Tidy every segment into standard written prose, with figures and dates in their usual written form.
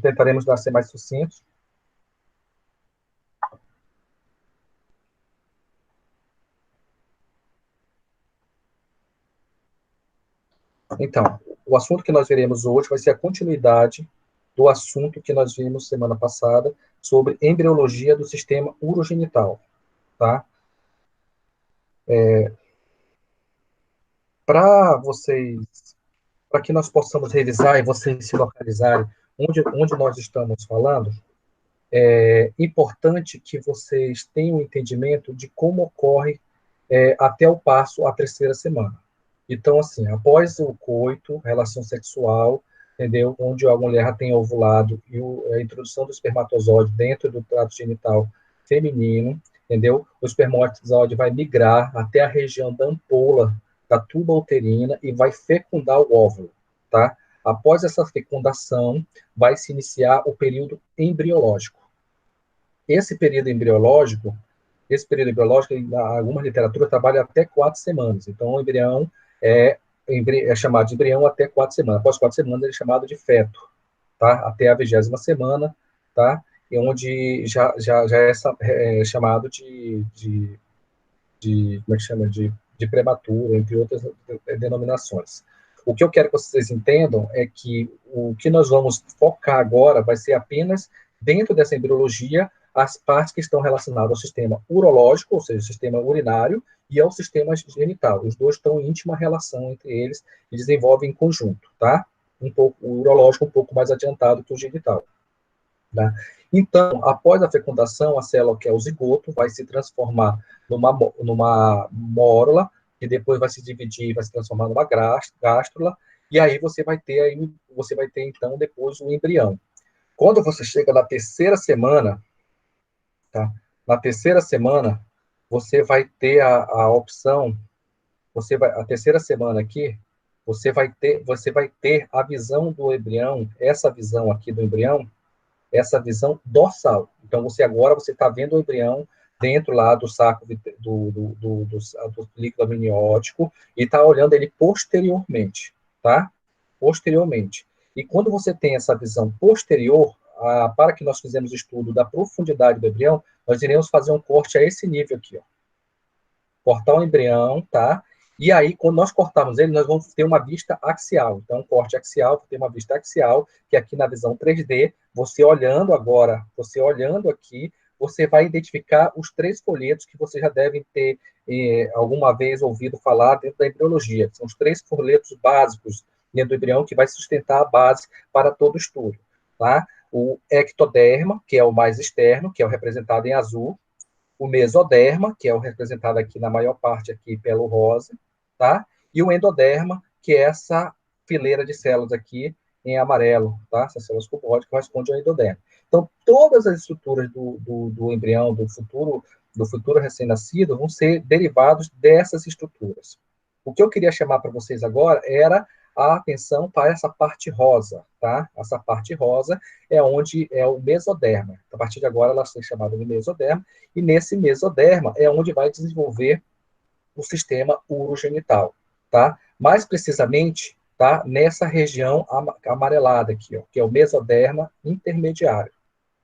Tentaremos ser mais sucintos. Então, o assunto que nós veremos hoje vai ser a continuidade do assunto que nós vimos semana passada sobre embriologia do sistema urogenital, tá? Para vocês, para que nós possamos revisar e vocês se localizarem onde nós estamos falando, é importante que vocês tenham um entendimento de como ocorre até o passo, a terceira semana. Então, assim, após o coito, relação sexual, entendeu? Onde a mulher tem ovulado e a introdução do espermatozoide dentro do trato genital feminino, entendeu? O espermatozoide vai migrar até a região da ampola da tuba uterina e vai fecundar o óvulo, tá? Após essa fecundação, vai se iniciar o período embriológico. Esse período embriológico, em alguma literatura, trabalha até 4 semanas. Então, o embrião é chamado de embrião até 4 semanas. Após 4 semanas, ele é chamado de feto, tá? Até a 20ª semana, tá? E onde já é chamado como é que chama? De prematuro, entre outras denominações. O que eu quero que vocês entendam é que o que nós vamos focar agora vai ser apenas, dentro dessa embriologia, as partes que estão relacionadas ao sistema urológico, ou seja, o sistema urinário, e ao sistema genital. Os dois estão em íntima relação entre eles e desenvolvem em conjunto, tá? O urológico um pouco mais adiantado que o genital. Tá? Então, após a fecundação, a célula, que é o zigoto, vai se transformar numa mórula, que depois vai se dividir, vai se transformar numa gástrula, e aí você vai ter, então, depois o embrião. Quando você chega na terceira semana, tá? Na terceira semana, você vai ter a opção, a terceira semana aqui, você vai ter a visão do embrião, essa visão aqui do embrião, essa visão dorsal. Então, você está vendo o embrião dentro lá do saco do líquido amniótico e está olhando ele posteriormente, tá? Posteriormente. E quando você tem essa visão posterior, para que nós fizemos o estudo da profundidade do embrião, nós iremos fazer um corte a esse nível aqui, ó. Cortar o embrião, tá? E aí, quando nós cortarmos ele, nós vamos ter uma vista axial. Então, corte axial, ter uma vista axial, que aqui na visão 3D, você olhando aqui, você vai identificar os 3 folhetos que você já devem ter alguma vez ouvido falar dentro da embriologia. São os 3 folhetos básicos dentro do embrião que vai sustentar a base para todo o estudo, tá? O ectoderma, que é o mais externo, que é o representado em azul, o mesoderma, que é o representado aqui na maior parte aqui pelo rosa, tá? E o endoderma, que é essa fileira de células aqui em amarelo, tá? Essas células cubóides que correspondem ao endoderma. Então, todas as estruturas do embrião, do futuro recém-nascido, vão ser derivados dessas estruturas. O que eu queria chamar para vocês agora era a atenção para essa parte rosa, tá? Essa parte rosa é onde é o mesoderma. A partir de agora, ela vai ser chamada de mesoderma, e nesse mesoderma é onde vai desenvolver o sistema urogenital, tá? Mais precisamente, tá? Nessa região amarelada aqui, ó, que é o mesoderma intermediário,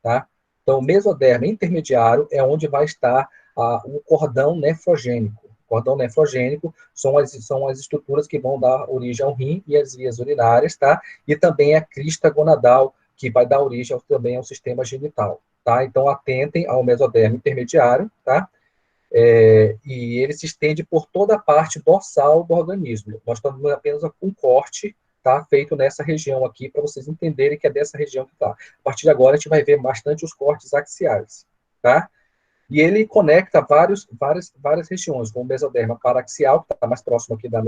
tá? Então, o mesoderma intermediário é onde vai estar o cordão nefrogênico. O cordão nefrogênico são as estruturas que vão dar origem ao rim e às vias urinárias, tá? E também a crista gonadal, que vai dar origem também ao sistema genital, tá? Então, atentem ao mesoderma intermediário, tá? E ele se estende por toda a parte dorsal do organismo. Nós estamos apenas com um corte, tá, feito nessa região aqui, para vocês entenderem que é dessa região que está. A partir de agora, a gente vai ver bastante os cortes axiais, tá? E ele conecta várias regiões, como o mesoderma paraxial, que está mais próximo aqui da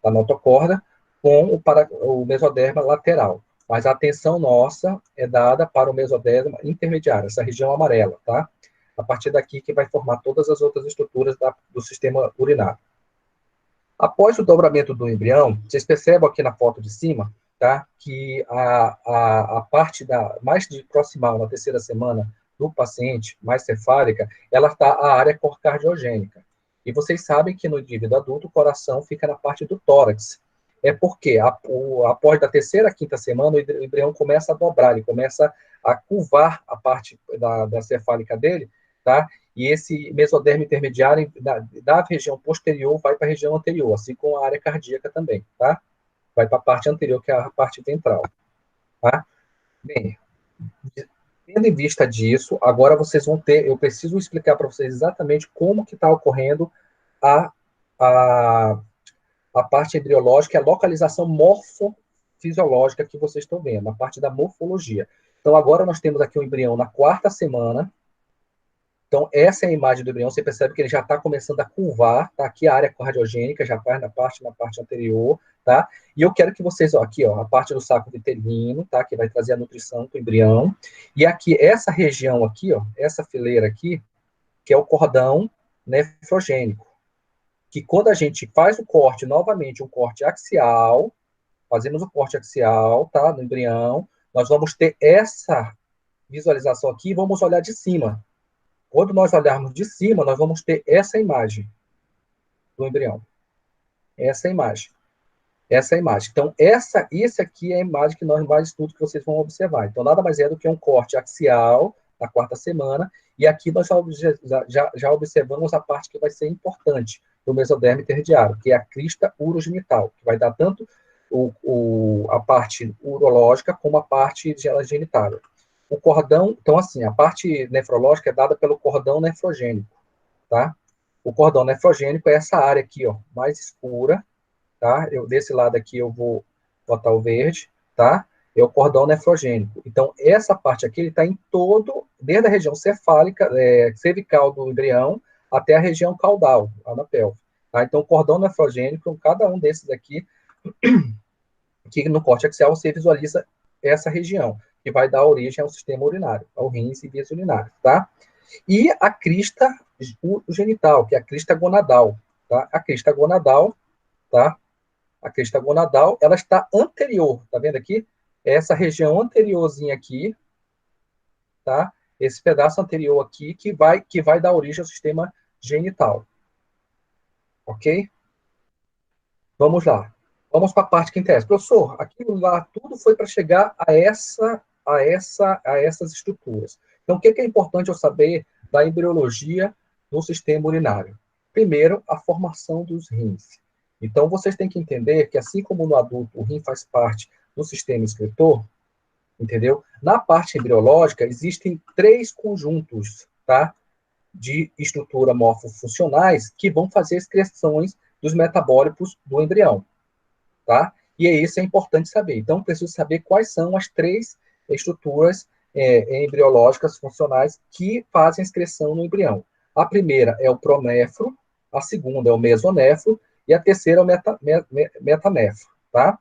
notocorda, com o mesoderma lateral. Mas a atenção nossa é dada para o mesoderma intermediário, essa região amarela, tá? A partir daqui que vai formar todas as outras estruturas do sistema urinário. Após o dobramento do embrião, vocês percebem aqui na foto de cima, tá, que a parte mais proximal, na terceira semana, do paciente, mais cefálica, ela está a área cardiogênica. E vocês sabem que no indivíduo adulto, o coração fica na parte do tórax. é porque após da terceira à quinta semana, o embrião começa a dobrar, ele começa a curvar a parte da cefálica dele, tá? E esse mesodermo intermediário da região posterior vai para a região anterior, assim como a área cardíaca também, tá? Vai para a parte anterior, que é a parte ventral, tá? Bem, tendo em vista disso, agora vocês vão ter, eu preciso explicar para vocês exatamente como que está ocorrendo a, a, a parte embriológica, a localização morfofisiológica que vocês estão vendo, a parte da morfologia. Então, agora nós temos aqui o embrião na quarta semana. Então, essa é a imagem do embrião. Você percebe que ele já está começando a curvar, tá? Aqui a área cardiogênica já está na parte anterior, tá? E eu quero que vocês, ó, aqui, ó, a parte do saco vitelino, tá? Que vai trazer a nutrição para o embrião. E aqui, essa região aqui, ó, essa fileira aqui, que é o cordão nefrogênico. Que quando a gente faz o corte, novamente, um corte axial, fazemos o corte axial, tá? No embrião, nós vamos ter essa visualização aqui e vamos olhar de cima. Quando nós olharmos de cima, nós vamos ter essa imagem do embrião. Essa imagem. Essa imagem. Então, esse aqui é a imagem que nós mais estudo que vocês vão observar. Então, nada mais é do que um corte axial na quarta semana, e aqui nós já observamos a parte que vai ser importante do mesodermo intermediário, que é a crista urogenital, que vai dar tanto a parte urológica como a parte genital. O cordão, então assim, a parte nefrológica é dada pelo cordão nefrogênico, tá? O cordão nefrogênico é essa área aqui, ó, mais escura, tá? Desse lado aqui eu vou botar o verde, tá? É o cordão nefrogênico. Então, essa parte aqui, ele está em todo, desde a região cefálica, cervical do embrião, até a região caudal, lá na pelve. Tá? Então, o cordão nefrogênico, cada um desses aqui, que no corte axial você visualiza essa região, que vai dar origem ao sistema urinário, ao rins e vias urinárias, tá? E a crista genital, que é a crista gonadal, tá? A crista gonadal, tá? A crista gonadal, ela está anterior, tá vendo aqui? Essa região anteriorzinha aqui, tá? Esse pedaço anterior aqui que vai dar origem ao sistema genital. Ok? Vamos lá. Vamos para a parte que interessa. Professor, aquilo lá tudo foi para chegar a essas estruturas. Então, o que é importante eu saber da embriologia do sistema urinário? Primeiro, a formação dos rins. Então, vocês têm que entender que, assim como no adulto o rim faz parte do sistema excretor, entendeu? Na parte embriológica, existem três conjuntos, tá? De estrutura morfofuncionais que vão fazer excreções dos metabólicos do embrião, tá? E isso é importante saber. Então, preciso saber quais são as três estruturas embriológicas funcionais que fazem excreção no embrião. A primeira é o pronefro, a segunda é o mesonefro e a terceira é o metanefro, tá?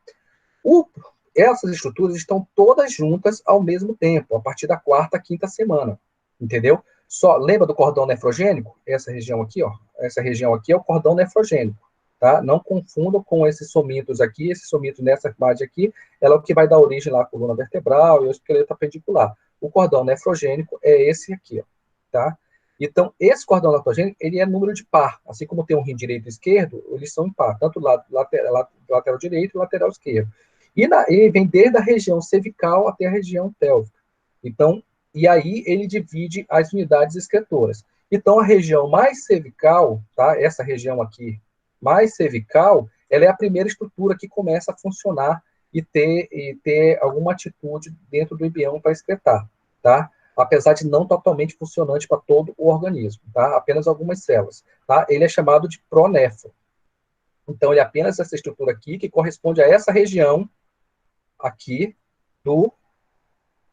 Essas estruturas estão todas juntas ao mesmo tempo, a partir da quarta, quinta semana, entendeu? Só lembra do cordão nefrogênico? Essa região aqui, ó. Essa região aqui é o cordão nefrogênico, tá? Não confundam com esses somitos aqui. Esse somito nessa imagem aqui, ela é o que vai dar origem lá à coluna vertebral e ao esqueleto appendicular. O cordão nefrogênico é esse aqui, ó, tá? Então, esse cordão nefrogênico, ele é número de par. Assim como tem um rim direito e esquerdo, eles são em par, tanto lateral direito e lateral esquerdo. E vem desde a região cervical até a região pélvica. Então, e aí ele divide as unidades excretoras. Então, a região mais cervical, tá? Essa região aqui, mais cervical, ela é a primeira estrutura que começa a funcionar e ter alguma atitude dentro do embrião para excretar, tá? Apesar de não totalmente funcionante para todo o organismo, tá? Apenas algumas células, tá? Ele é chamado de pronéfron. Então, ele é apenas essa estrutura aqui que corresponde a essa região aqui do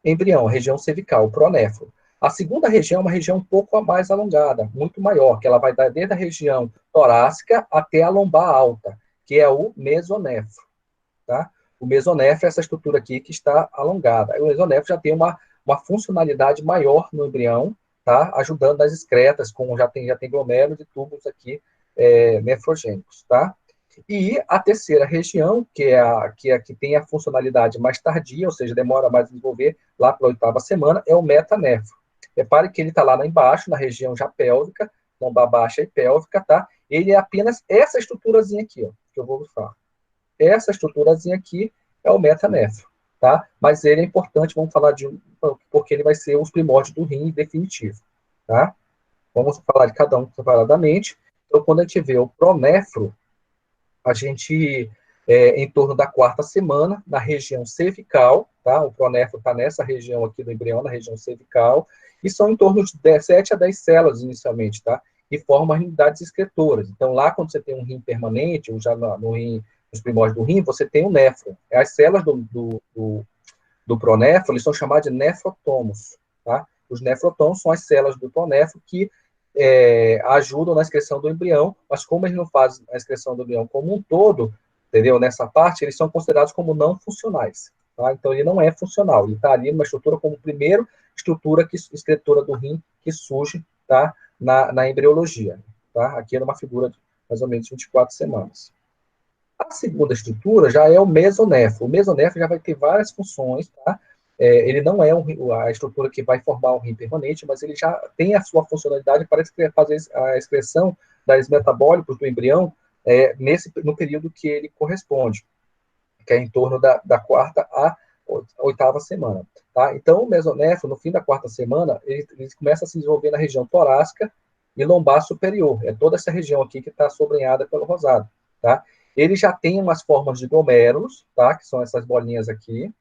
embrião, a região cervical, o pronéfron. A segunda região é uma região um pouco mais alongada, muito maior, que ela vai dar desde a região torácica até a lombar alta, que é o mesonéfro, tá? O mesonéfro é essa estrutura aqui que está alongada. O mesonéfro já tem uma funcionalidade maior no embrião, tá? Ajudando nas excretas, como já tem glomérulos e túbulos aqui nefrogênicos, tá? E a terceira região, que é a que tem a funcionalidade mais tardia, ou seja, demora mais a desenvolver, lá pela oitava semana, é o metanefro. Repare que ele está lá embaixo, na região já pélvica, lombar baixa e pélvica, tá? Ele é apenas essa estruturazinha aqui, ó, que eu vou falar. essa estruturazinha aqui é o metanefro, tá? Mas ele é importante, vamos falar de um, porque ele vai ser os primórdios do rim definitivo, tá? Vamos falar de cada um separadamente. Então, quando a gente vê o pronefro, a gente, em torno da quarta semana, na região cervical, tá? O pronefro está nessa região aqui do embrião, na região cervical, e são em torno de 7 a 10 células inicialmente, tá? E formam unidades excretoras. Então, lá, quando você tem um rim permanente, ou já no rim, nos primórdios do rim, você tem o néfron. As células do pronéfron, eles são chamados de nefrotomos, tá? Os nefrotomos são as células do pronéfron que ajudam na excreção do embrião, mas como eles não fazem a excreção do embrião como um todo, entendeu? Nessa parte, eles são considerados como não funcionais, tá? Então, ele não é funcional, ele está ali numa estrutura como primeiro estrutura excretora do rim que surge, tá? Na embriologia, tá? Aqui é numa figura de mais ou menos 24 semanas. A segunda estrutura já é o mesonéfro. O mesonéfro já vai ter várias funções, tá? Ele não é a estrutura que vai formar um rim permanente, mas ele já tem a sua funcionalidade para fazer a excreção das metabólicos do embrião no período que ele corresponde, que é em torno da quarta à oitava semana. Tá? Então, o mesonéfro, no fim da quarta semana, ele começa a se desenvolver na região torácica e lombar superior. É toda essa região aqui que está sobrenhada pelo rosado. Tá? Ele já tem umas formas de glomérulos, tá? Que são essas bolinhas aqui,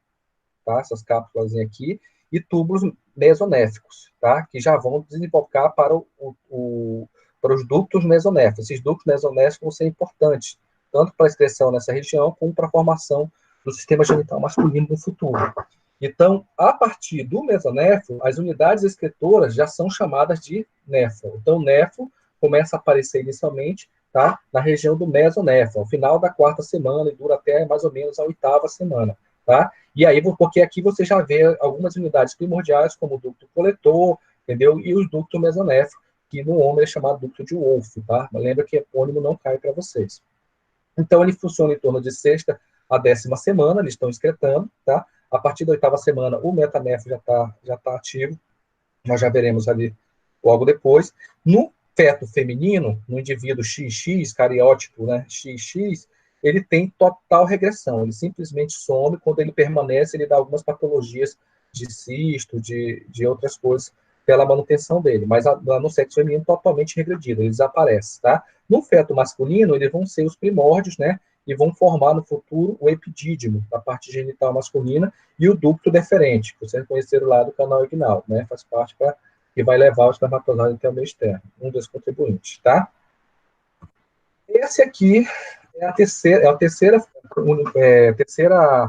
tá? Essas cápsulas aqui, e túbulos mesonéficos, tá? Que já vão desembocar para os ductos mesonéficos. Esses ductos mesonéficos vão ser importantes, tanto para a excreção nessa região, como para a formação do sistema genital masculino no futuro. Então, a partir do mesonéfro, as unidades excretoras já são chamadas de néfron. Então, o néfron começa a aparecer inicialmente, tá? Na região do mesonéfron, ao final da quarta semana e dura até mais ou menos a oitava semana, tá? E aí, porque aqui você já vê algumas unidades primordiais, como o ducto coletor, entendeu? E o ducto mesonéfro, que no homem é chamado ducto de Wolff, tá? Mas lembra que epônimo não cai para vocês. Então, ele funciona em torno de sexta a décima semana, eles estão excretando, tá? A partir da oitava semana, o metanefro já tá ativo, nós já veremos ali logo depois. No feto feminino, no indivíduo XX, cariótipo, né, XX, ele tem total regressão, ele simplesmente some, quando ele permanece, ele dá algumas patologias de cisto, de outras coisas, pela manutenção dele, mas no sexo feminino totalmente regredido, ele desaparece, tá? No feto masculino, eles vão ser os primórdios, né, e vão formar no futuro o epidídimo, da parte genital masculina, e o ducto deferente, que vocês conheceram lá do canal Ignal, né, faz parte que vai levar o espermatozoide até o meio externo, um dos contribuintes, tá? Esse aqui é a terceira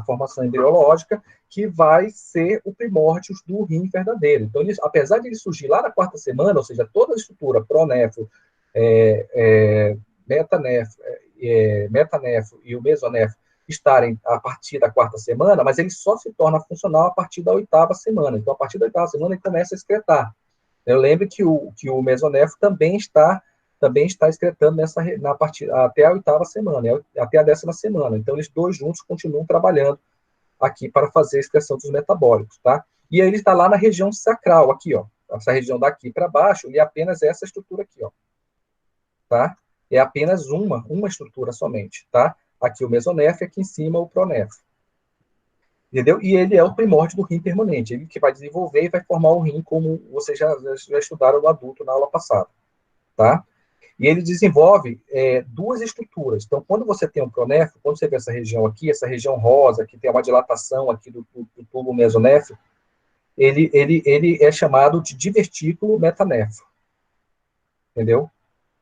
formação embriológica que vai ser o primórdio do rim verdadeiro. Então, apesar de ele surgir lá na quarta semana, ou seja, toda a estrutura pronéfro, metanefro, metanefro e o mesonefro estarem a partir da quarta semana, mas ele só se torna funcional a partir da oitava semana. Então, a partir da oitava semana, ele começa a excretar. Eu lembro que o mesonefro também está excretando até a oitava semana, até a décima semana. Então, eles dois juntos continuam trabalhando aqui para fazer a excreção dos metabólicos, tá? E aí ele está lá na região sacral, aqui, ó. Essa região daqui para baixo, e apenas essa estrutura aqui, ó. Tá? É apenas uma estrutura somente, tá? Aqui o mesonefro, aqui em cima o pronefro. Entendeu? E ele é o primórdio do rim permanente, ele que vai desenvolver e vai formar o rim, como vocês já estudaram no adulto na aula passada, tá? E ele desenvolve duas estruturas. Então, quando você tem um pronéfro, quando você vê essa região aqui, essa região rosa, que tem uma dilatação aqui do tubo mesonéfrico, ele é chamado de divertículo metanéfro, entendeu?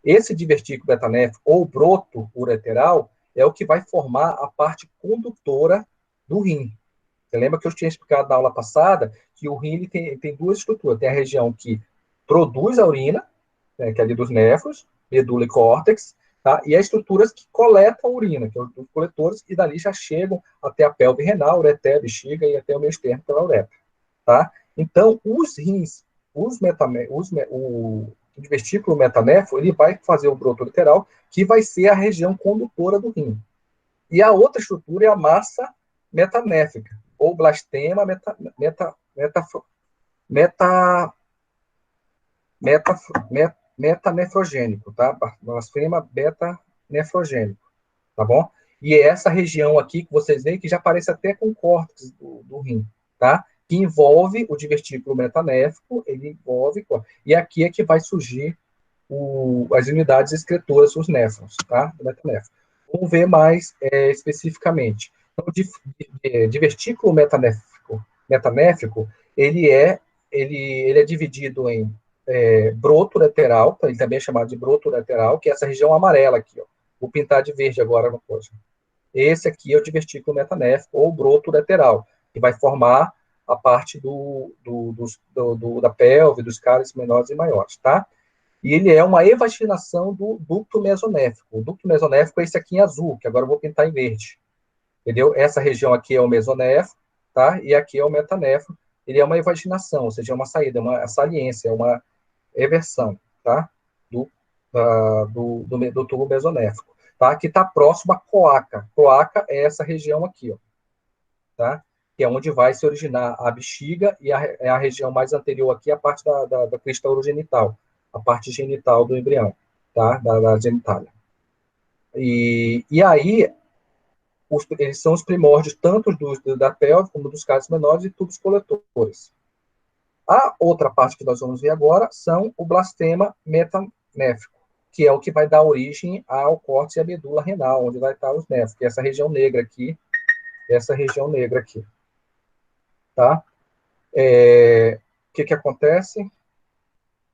Esse divertículo metanéfrico, ou broto ureteral, é o que vai formar a parte condutora do rim. Você lembra que eu tinha explicado na aula passada que o rim ele tem duas estruturas. Tem a região que produz a urina, né, que é ali dos néfros, medula e córtex, tá? E as estruturas que coletam a urina, que são os coletores, e dali já chegam até a pelve renal, ureter, bexiga e até o meio externo pela uretra, tá? Então, os rins, o vestículo metanéfro, ele vai fazer o broto lateral, que vai ser a região condutora do rim. E a outra estrutura é a massa metanéfrica, ou blastema metanefrogênico, tá? Blastema beta-nefrogênico, tá bom? E é essa região aqui que vocês veem que já parece até com o córtex do rim, tá? Que envolve o divertículo metanéfico, ele envolve, e aqui é que vai surgir as unidades excretoras, os néfrons, tá? Do metanéfrico. Vamos ver mais especificamente. Então, divertículo metanéfrico, ele é dividido em broto lateral, ele também é chamado de broto lateral, que é essa região amarela aqui, ó. Vou pintar de verde agora no coisa. Esse aqui é o divertículo metanéfrico, ou broto lateral, que vai formar a parte da pelve, dos cálices menores e maiores, tá? E ele é uma evaginação do ducto mesonéfico. O ducto mesonéfico é esse aqui em azul, que agora eu vou pintar em verde. Entendeu? Essa região aqui é o mesonéfro, tá? E aqui é o metanéfro. Ele é uma evaginação, ou seja, é uma saída, uma saliência, é uma eversão, tá? Do tubo mesonéfrico, tá? Que está próximo à cloaca. Cloaca é essa região aqui, ó, tá? Que é onde vai se originar a bexiga e é a região mais anterior aqui, a parte da crista urogenital, a parte genital do embrião, tá? Da genitália. E aí, eles são os primórdios tanto da pelve como dos cálices menores e tubos coletores. A outra parte que nós vamos ver agora são o blastema metanéfrico, que é o que vai dar origem ao córtex e à medula renal, onde vai estar os néfrons, que é essa região negra aqui, tá? O que acontece?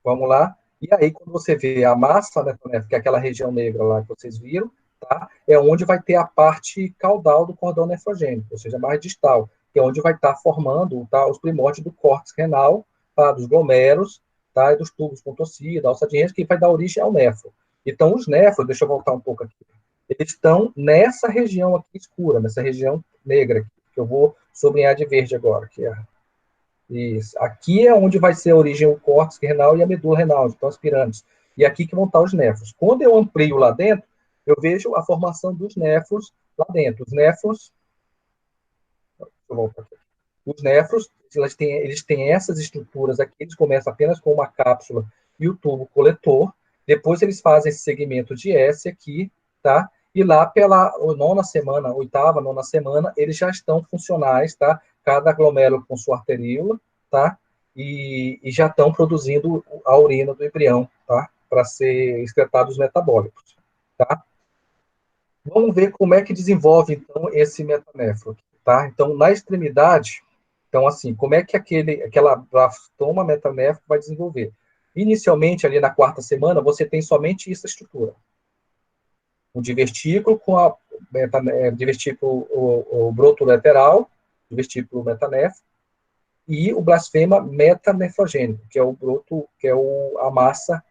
Vamos lá. E aí, quando você vê a massa metanéfrica, que é aquela região negra lá que vocês viram, tá? É onde vai ter a parte caudal do cordão nefrogênico, ou seja, mais distal, que é onde vai estar formando, tá, os primórdios do córtex renal, tá, dos glomérulos, tá, e dos tubos com torcida, alça de Henle, que vai dar origem ao néfron. Então, os néfrons, deixa eu voltar um pouco aqui, eles estão nessa região aqui escura, nessa região negra, que eu vou sublinhar de verde agora, que é isso. Aqui é onde vai ser a origem o córtex renal e a medula renal, então as pirâmides. E aqui que vão estar os néfrons. Quando eu amplio lá dentro, eu vejo a formação dos néfrons lá dentro. Os néfrons, os néfrons, eles têm essas estruturas aqui, eles começam apenas com uma cápsula e o tubo coletor, depois eles fazem esse segmento de S aqui, tá? E lá pela nona semana, oitava, nona semana, eles já estão funcionais, tá? Cada glomérulo com sua arteríola, tá? E já estão produzindo a urina do embrião, tá? Para ser excretados metabólicos, tá? Vamos ver como é que desenvolve, então, esse metanéfron, tá? Então, na extremidade, então, assim, como é que aquela blastoma metanéfrico vai desenvolver? Inicialmente, ali na quarta semana, você tem somente essa estrutura. O divertículo com divertículo, o broto lateral, divertículo metanéfrico, e o blasfema metanefrogênico, que é o broto, que é a massa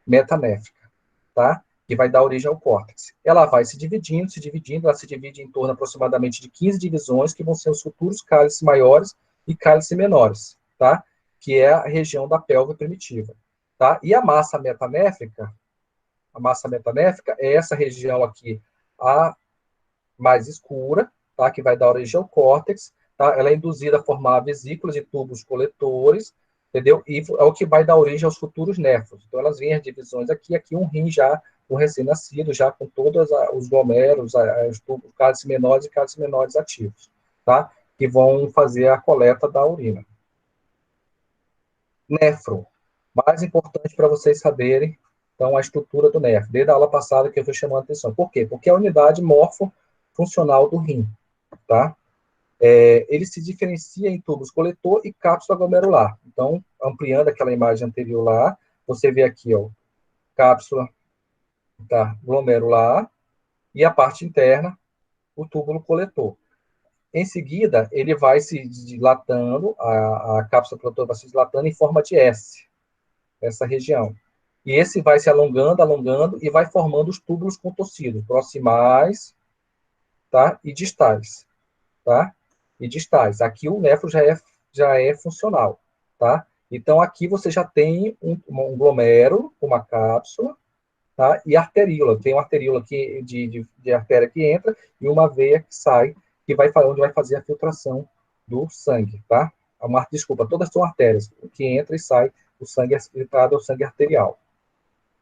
metanéfrica, tá? Que vai dar origem ao córtex. Ela vai se dividindo, ela se divide em torno aproximadamente de 15 divisões, que vão ser os futuros cálices maiores e cálices menores, tá? Que é a região da pelve primitiva, tá? E a massa metanéfrica é essa região aqui, a mais escura, tá? Que vai dar origem ao córtex, tá? Ela é induzida a formar vesículas e tubos coletores, entendeu? E é o que vai dar origem aos futuros néfrons. Então, elas vêm as divisões aqui um rim já, um recém-nascido, já com todos os glomérulos, os tubos, cálices menores e cálices menores ativos, tá? Que vão fazer a coleta da urina. Néfron. Mais importante para vocês saberem, então, a estrutura do néfron. Desde a aula passada que eu fui chamando a atenção. Por quê? Porque é a unidade morfofuncional do rim, tá? Ele se diferencia em tubos coletor e cápsula glomerular. Então, ampliando aquela imagem anterior lá, você vê aqui, ó, cápsula, tá, glomerular, e a parte interna, o túbulo coletor. Em seguida, ele vai se dilatando, a cápsula coletor vai se dilatando em forma de S, essa região. E esse vai se alongando, alongando, e vai formando os túbulos contorcidos, proximais, tá, e distais, tá? E distais. Aqui o néfron já é funcional, tá? Então, aqui você já tem um glomérulo, uma cápsula, tá? E arteríola. Tem uma arteríola aqui de artéria que entra e uma veia que sai, onde vai fazer a filtração do sangue, tá? Desculpa, todas são artérias, que entra e sai o sangue filtrado, é o sangue arterial,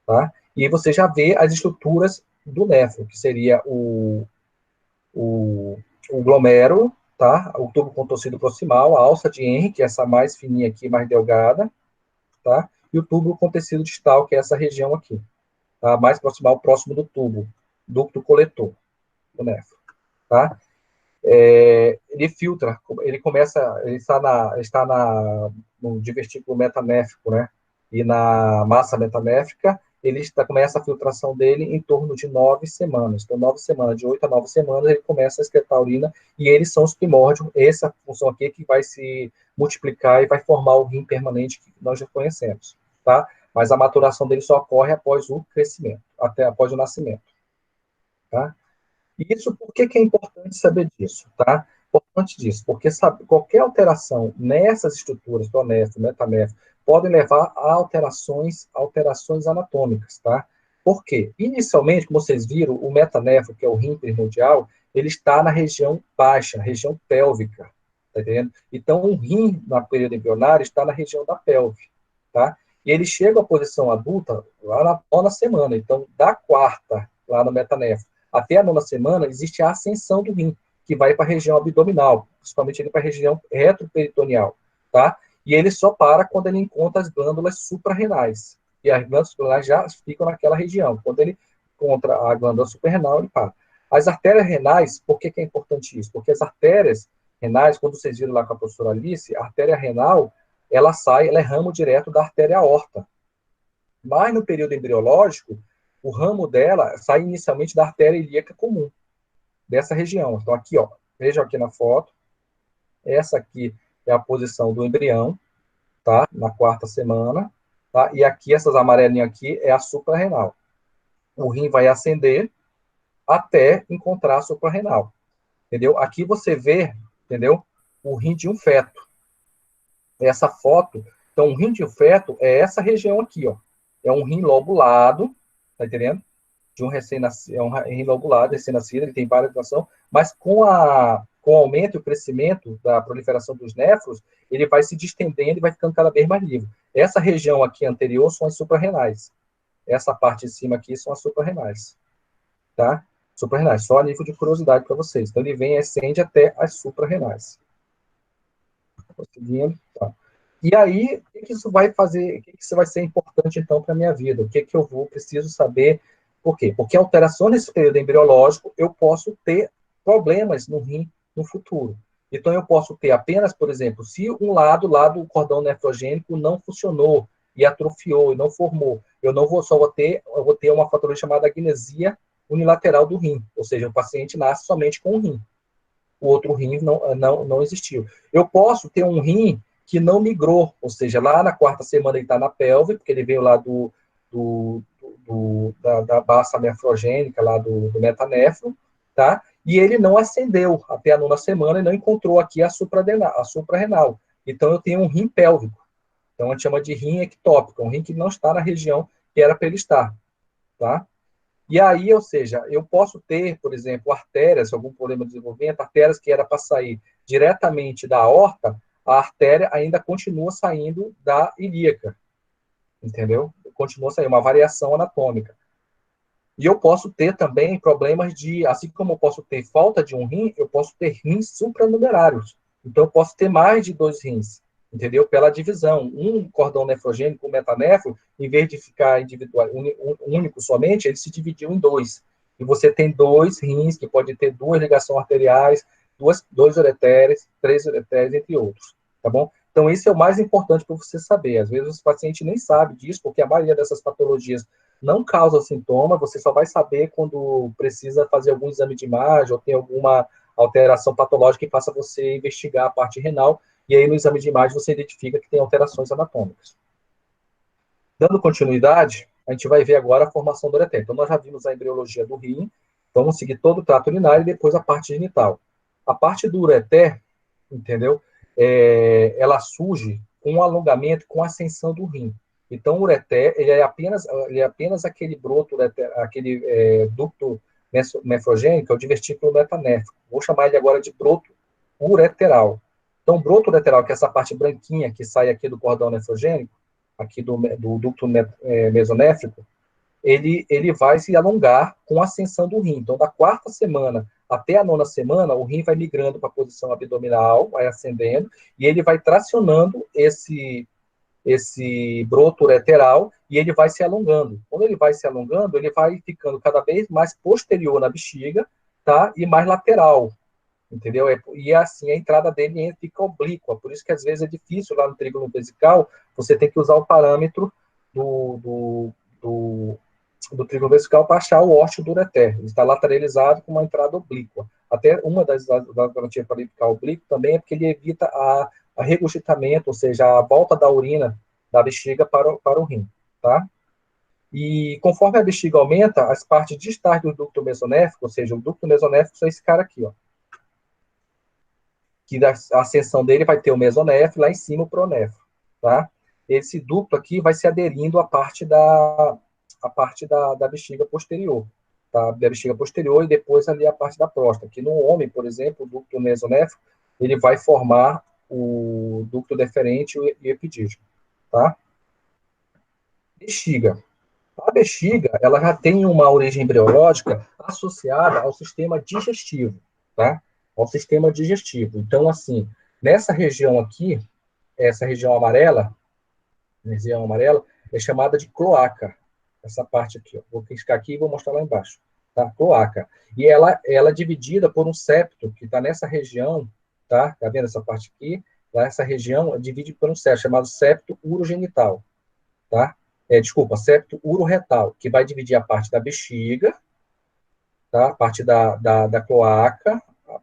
tá? E você já vê as estruturas do néfro, que seria o, o glomérulo, tá? O tubo contorcido proximal, a alça de Henry, que é essa mais fininha aqui, mais delgada, tá? E o tubo contecido distal, que é essa região aqui, tá? Mais proximal, próximo do tubo, ducto coletor do néfro, tá? Ele filtra, ele começa, ele está no divertículo metanéfrico, né? E na massa metanéfrica, começa a filtração dele em torno de 9 semanas. Então, 9 semanas, de 8 a 9 semanas, ele começa a excretar a urina, e eles são os primórdios, essa função aqui que vai se multiplicar e vai formar o rim permanente que nós já conhecemos, tá? Mas a maturação dele só ocorre após o crescimento, até após o nascimento, tá? Isso, por que é importante saber disso, tá? Importante disso, porque sabe, qualquer alteração nessas estruturas, do néfro, metanéfro, podem levar a alterações anatômicas, tá? Por quê? Inicialmente, como vocês viram, o metanéfro, que é o rim primordial, ele está na região baixa, região pélvica, tá entendendo? Então, o rim, na período embrionário, está na região da pelve, tá? E ele chega à posição adulta lá na nona semana, então, da quarta, lá no metanéfro, até a nona semana, existe a ascensão do rim, que vai para a região abdominal, principalmente ele para a região retroperitoneal, tá? E ele só para quando ele encontra as glândulas suprarrenais. E as glândulas suprarrenais já ficam naquela região. Quando ele encontra a glândula suprarrenal, ele para. As artérias renais, por que é importante isso? Porque as artérias renais, quando vocês viram lá com a professora Alice, a artéria renal, ela é ramo direto da artéria aorta. Mas no período embriológico, o ramo dela sai inicialmente da artéria ilíaca comum, dessa região. Então, aqui, ó, vejam aqui na foto, essa aqui é a posição do embrião, tá? Na quarta semana, tá? E aqui, essas amarelinhas aqui, é a suprarrenal. O rim vai ascender até encontrar a suprarrenal, entendeu? Aqui você vê, entendeu? O rim de um feto. Essa foto, então, o rim de um feto é essa região aqui, ó. É um rim lobulado, tá entendendo? De um recém-nascido, é um rim lobulado, recém-nascido, ele tem várias variações, mas com o aumento e o crescimento da proliferação dos néfros, ele vai se distendendo e vai ficando cada vez mais livre. Essa região aqui anterior são as suprarrenais. Essa parte de cima aqui são as suprarrenais, tá? Suprarrenais, só a nível de curiosidade para vocês. Então, ele vem e ascende até as suprarrenais. Conseguindo, tá. E aí, o que isso vai fazer, o que isso vai ser importante, então, para a minha vida? O que eu preciso saber? Por quê? Porque alteração nesse período embriológico, eu posso ter problemas no rim no futuro. Então, eu posso ter apenas, por exemplo, se um lado lá do cordão nefrogênico não funcionou e atrofiou e não formou, eu vou ter uma patologia chamada agnesia unilateral do rim, ou seja, o paciente nasce somente com um rim, o outro rim não existiu. Eu posso ter um rim que não migrou, ou seja, lá na quarta semana ele está na pelve, porque ele veio lá da baça nefrogênica, lá do metanéfro, tá? E ele não ascendeu até a nona semana e não encontrou aqui a suprarrenal. Então, eu tenho um rim pélvico. Então, a gente chama de rim ectópico, um rim que não está na região que era para ele estar, tá? E aí, ou seja, eu posso ter, por exemplo, artérias, algum problema de desenvolvimento, artérias que era para sair diretamente da aorta, a artéria ainda continua saindo da ilíaca, entendeu? Continua saindo, uma variação anatômica. E eu posso ter também problemas assim como eu posso ter falta de um rim, eu posso ter rins supranumerários. Então, eu posso ter mais de 2 rins, entendeu? Pela divisão. Um cordão nefrogênico, um metanéfro, em vez de ficar individual, único somente, ele se dividiu em dois. E você tem 2 rins, que pode ter 2 ligações arteriais, 2 ureteres, 3 ureteres, entre outros. Tá bom? Então, isso é o mais importante para você saber. Às vezes, o paciente nem sabe disso, porque a maioria dessas patologias não causa sintoma, você só vai saber quando precisa fazer algum exame de imagem ou tem alguma alteração patológica que faça você investigar a parte renal, e aí no exame de imagem você identifica que tem alterações anatômicas. Dando continuidade, a gente vai ver agora a formação do ureter. Então, nós já vimos a embriologia do rim, vamos seguir todo o trato urinário e depois a parte genital. A parte do ureter, entendeu? Ela surge com o alongamento, com a ascensão do rim. Então, o ureter, ele é apenas aquele broto, aquele ducto nefrogênico, é o divertículo metanéfrico. Vou chamar ele agora de broto ureteral. Então, o broto ureteral, que é essa parte branquinha que sai aqui do cordão nefrogênico, aqui do ducto mesonéfrico, ele vai se alongar com a ascensão do rim. Então, da quarta semana até a nona semana, o rim vai migrando para a posição abdominal, vai ascendendo, e ele vai tracionando esse broto ureteral e ele vai se alongando. Quando ele vai se alongando, ele vai ficando cada vez mais posterior na bexiga, tá? E mais lateral, entendeu? E assim a entrada dele fica oblíqua, por isso que às vezes é difícil lá no trígono vesical, você tem que usar o parâmetro do, do trígono vesical para achar o ósseo do ureter. Ele está lateralizado com uma entrada oblíqua. Até uma das garantias para ele ficar oblíquo também é porque ele evita a regurgitamento, ou seja, a volta da urina da bexiga para o rim, tá? E conforme a bexiga aumenta, as partes distais do ducto mesonéfico, ou seja, o ducto mesonéfico é esse cara aqui, ó, que a ascensão dele vai ter o mesonéfro, lá em cima o pronéfro, tá? Esse ducto aqui vai se aderindo à parte da bexiga posterior, tá? Da bexiga posterior e depois ali a parte da próstata. Que no homem, por exemplo, o ducto mesonéfrico, ele vai formar o ducto deferente e epidídimo, tá? Bexiga. A bexiga, ela já tem uma origem embriológica associada ao sistema digestivo, tá? Ao sistema digestivo. Então, assim, nessa região aqui, essa região amarela, é chamada de cloaca. Essa parte aqui, ó. Vou clicar aqui e vou mostrar lá embaixo, tá? Cloaca. E ela é dividida por um septo que está nessa região, tá? Tá vendo essa parte aqui? Essa região divide por um septo chamado septo urogenital, tá? Desculpa, septo uroretal, que vai dividir a parte da bexiga, tá? A parte da cloaca a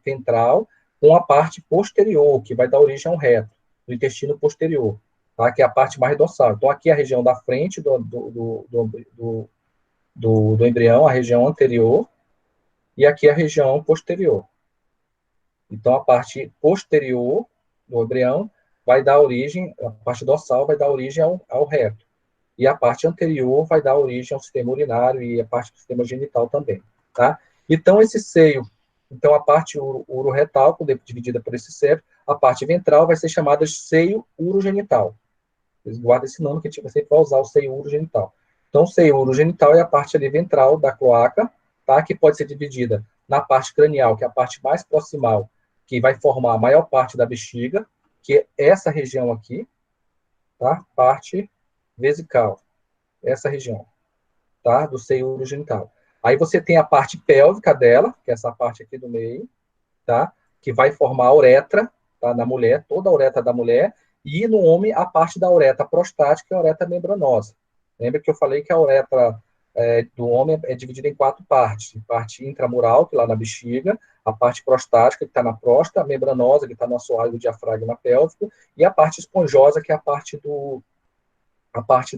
ventral, com a parte posterior, que vai dar origem ao reto, do intestino posterior, tá? Que é a parte mais dorsal. Então, aqui é a região da frente do embrião, a região anterior, e aqui é a região posterior. Então, a parte posterior do embrião vai dar origem, a parte dorsal vai dar origem ao reto. E a parte anterior vai dar origem ao sistema urinário e a parte do sistema genital também, tá? Então, esse seio, então a parte uroretal, dividida por esse septo, a parte ventral vai ser chamada de seio urogenital. Eles guardam esse nome que a gente sempre vai usar o seio urogenital. Então, o seio urogenital é a parte ali ventral da cloaca, tá? Que pode ser dividida na parte cranial, que é a parte mais proximal, que vai formar a maior parte da bexiga, que é essa região aqui, tá? Parte vesical, essa região, tá? Do seio urogenital. Aí você tem a parte pélvica dela, que é essa parte aqui do meio, tá? Que vai formar a uretra, tá? Na mulher, toda a uretra da mulher, e no homem a parte da uretra prostática e a uretra membranosa. Lembra que eu falei que a uretra do homem é dividida em 4 partes: parte intramural, que é lá na bexiga, a parte prostática, que está na próstata, a membranosa, que está no assoalho do diafragma pélvico, e a parte esponjosa, que é a parte que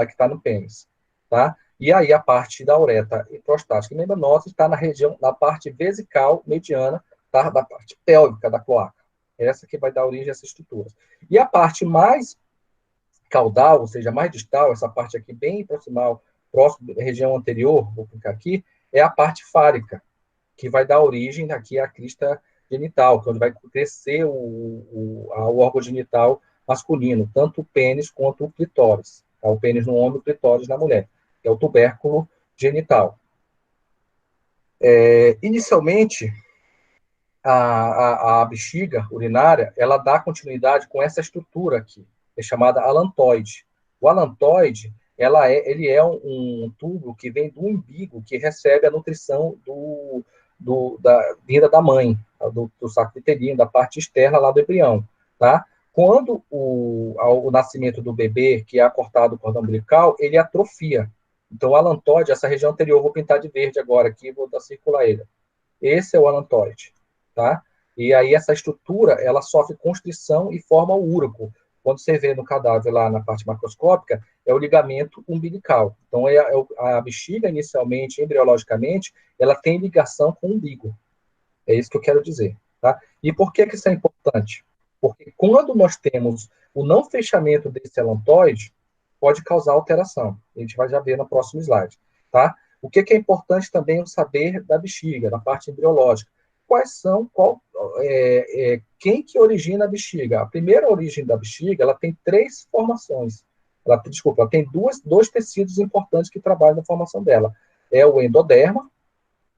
está no pênis, tá? E aí a parte da uretra e prostática e membranosa está na região, na parte vesical mediana, tá? Da parte pélvica da cloaca. Essa que vai dar origem a essas estruturas. E a parte mais caudal, ou seja, mais distal, essa parte aqui bem proximal, próximo da região anterior, vou clicar aqui, é a parte fálica, que vai dar origem aqui à crista genital, que é onde vai crescer o órgão genital masculino, tanto o pênis quanto o clitóris. Tá? O pênis no homem e o clitóris na mulher, que é o tubérculo genital. Inicialmente, a bexiga urinária, ela dá continuidade com essa estrutura aqui, é chamada alantoide. O alantoide, ele é um tubo que vem do umbigo, que recebe a nutrição da vinda da mãe, do saco uterino, da parte externa lá do embrião, tá? Quando o nascimento do bebê, que é acortado o cordão umbilical, ele atrofia. Então, o alantoide, essa região anterior, eu vou pintar de verde agora aqui, vou circular ele. Esse é o alantoide, tá? E aí essa estrutura, ela sofre constrição e forma o úroco. Quando você vê no cadáver lá na parte macroscópica, é o ligamento umbilical. Então, a bexiga, inicialmente, embriologicamente, ela tem ligação com o umbigo. É isso que eu quero dizer, tá? E por que isso é importante? Porque quando nós temos o não fechamento desse alantoide, pode causar alteração. A gente vai já ver no próximo slide, tá? O que é importante também é saber da bexiga, da parte embriológica. Quem que origina a bexiga? A primeira origem da bexiga, ela tem 3 formações. desculpa, ela tem dois tecidos importantes que trabalham na formação dela. É o endoderma,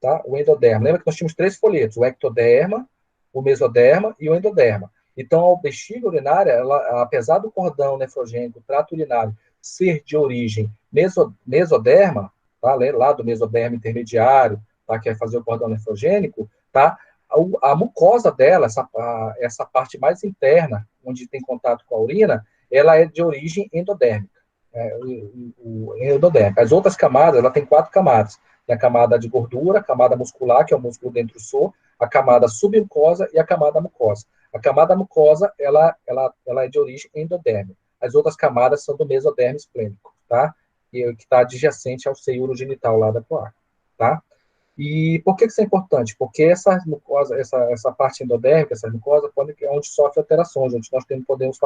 tá? O endoderma. Lembra que nós tínhamos três folhetos, o ectoderma, o mesoderma e o endoderma. Então, a bexiga urinária, ela, apesar do cordão nefrogênico, o trato urinário, ser de origem mesoderma, tá? Lá do mesoderma intermediário, tá? Que é fazer o cordão nefrogênico, tá? A mucosa dela, essa parte mais interna, onde tem contato com a urina, ela é de origem endodérmica. O endodérmica. As outras camadas, ela tem quatro camadas. Tem a camada de gordura, a camada muscular, que é o músculo dentrusor, a camada submucosa e a camada mucosa. A camada mucosa, ela é de origem endodérmica. As outras camadas são do mesodermo esplênico, tá? Que está adjacente ao seio urogenital lá da cloaca, tá? E por que isso é importante? Porque essa mucosa, essa parte endodérmica, essa mucosa, é onde sofre alterações, onde nós podemos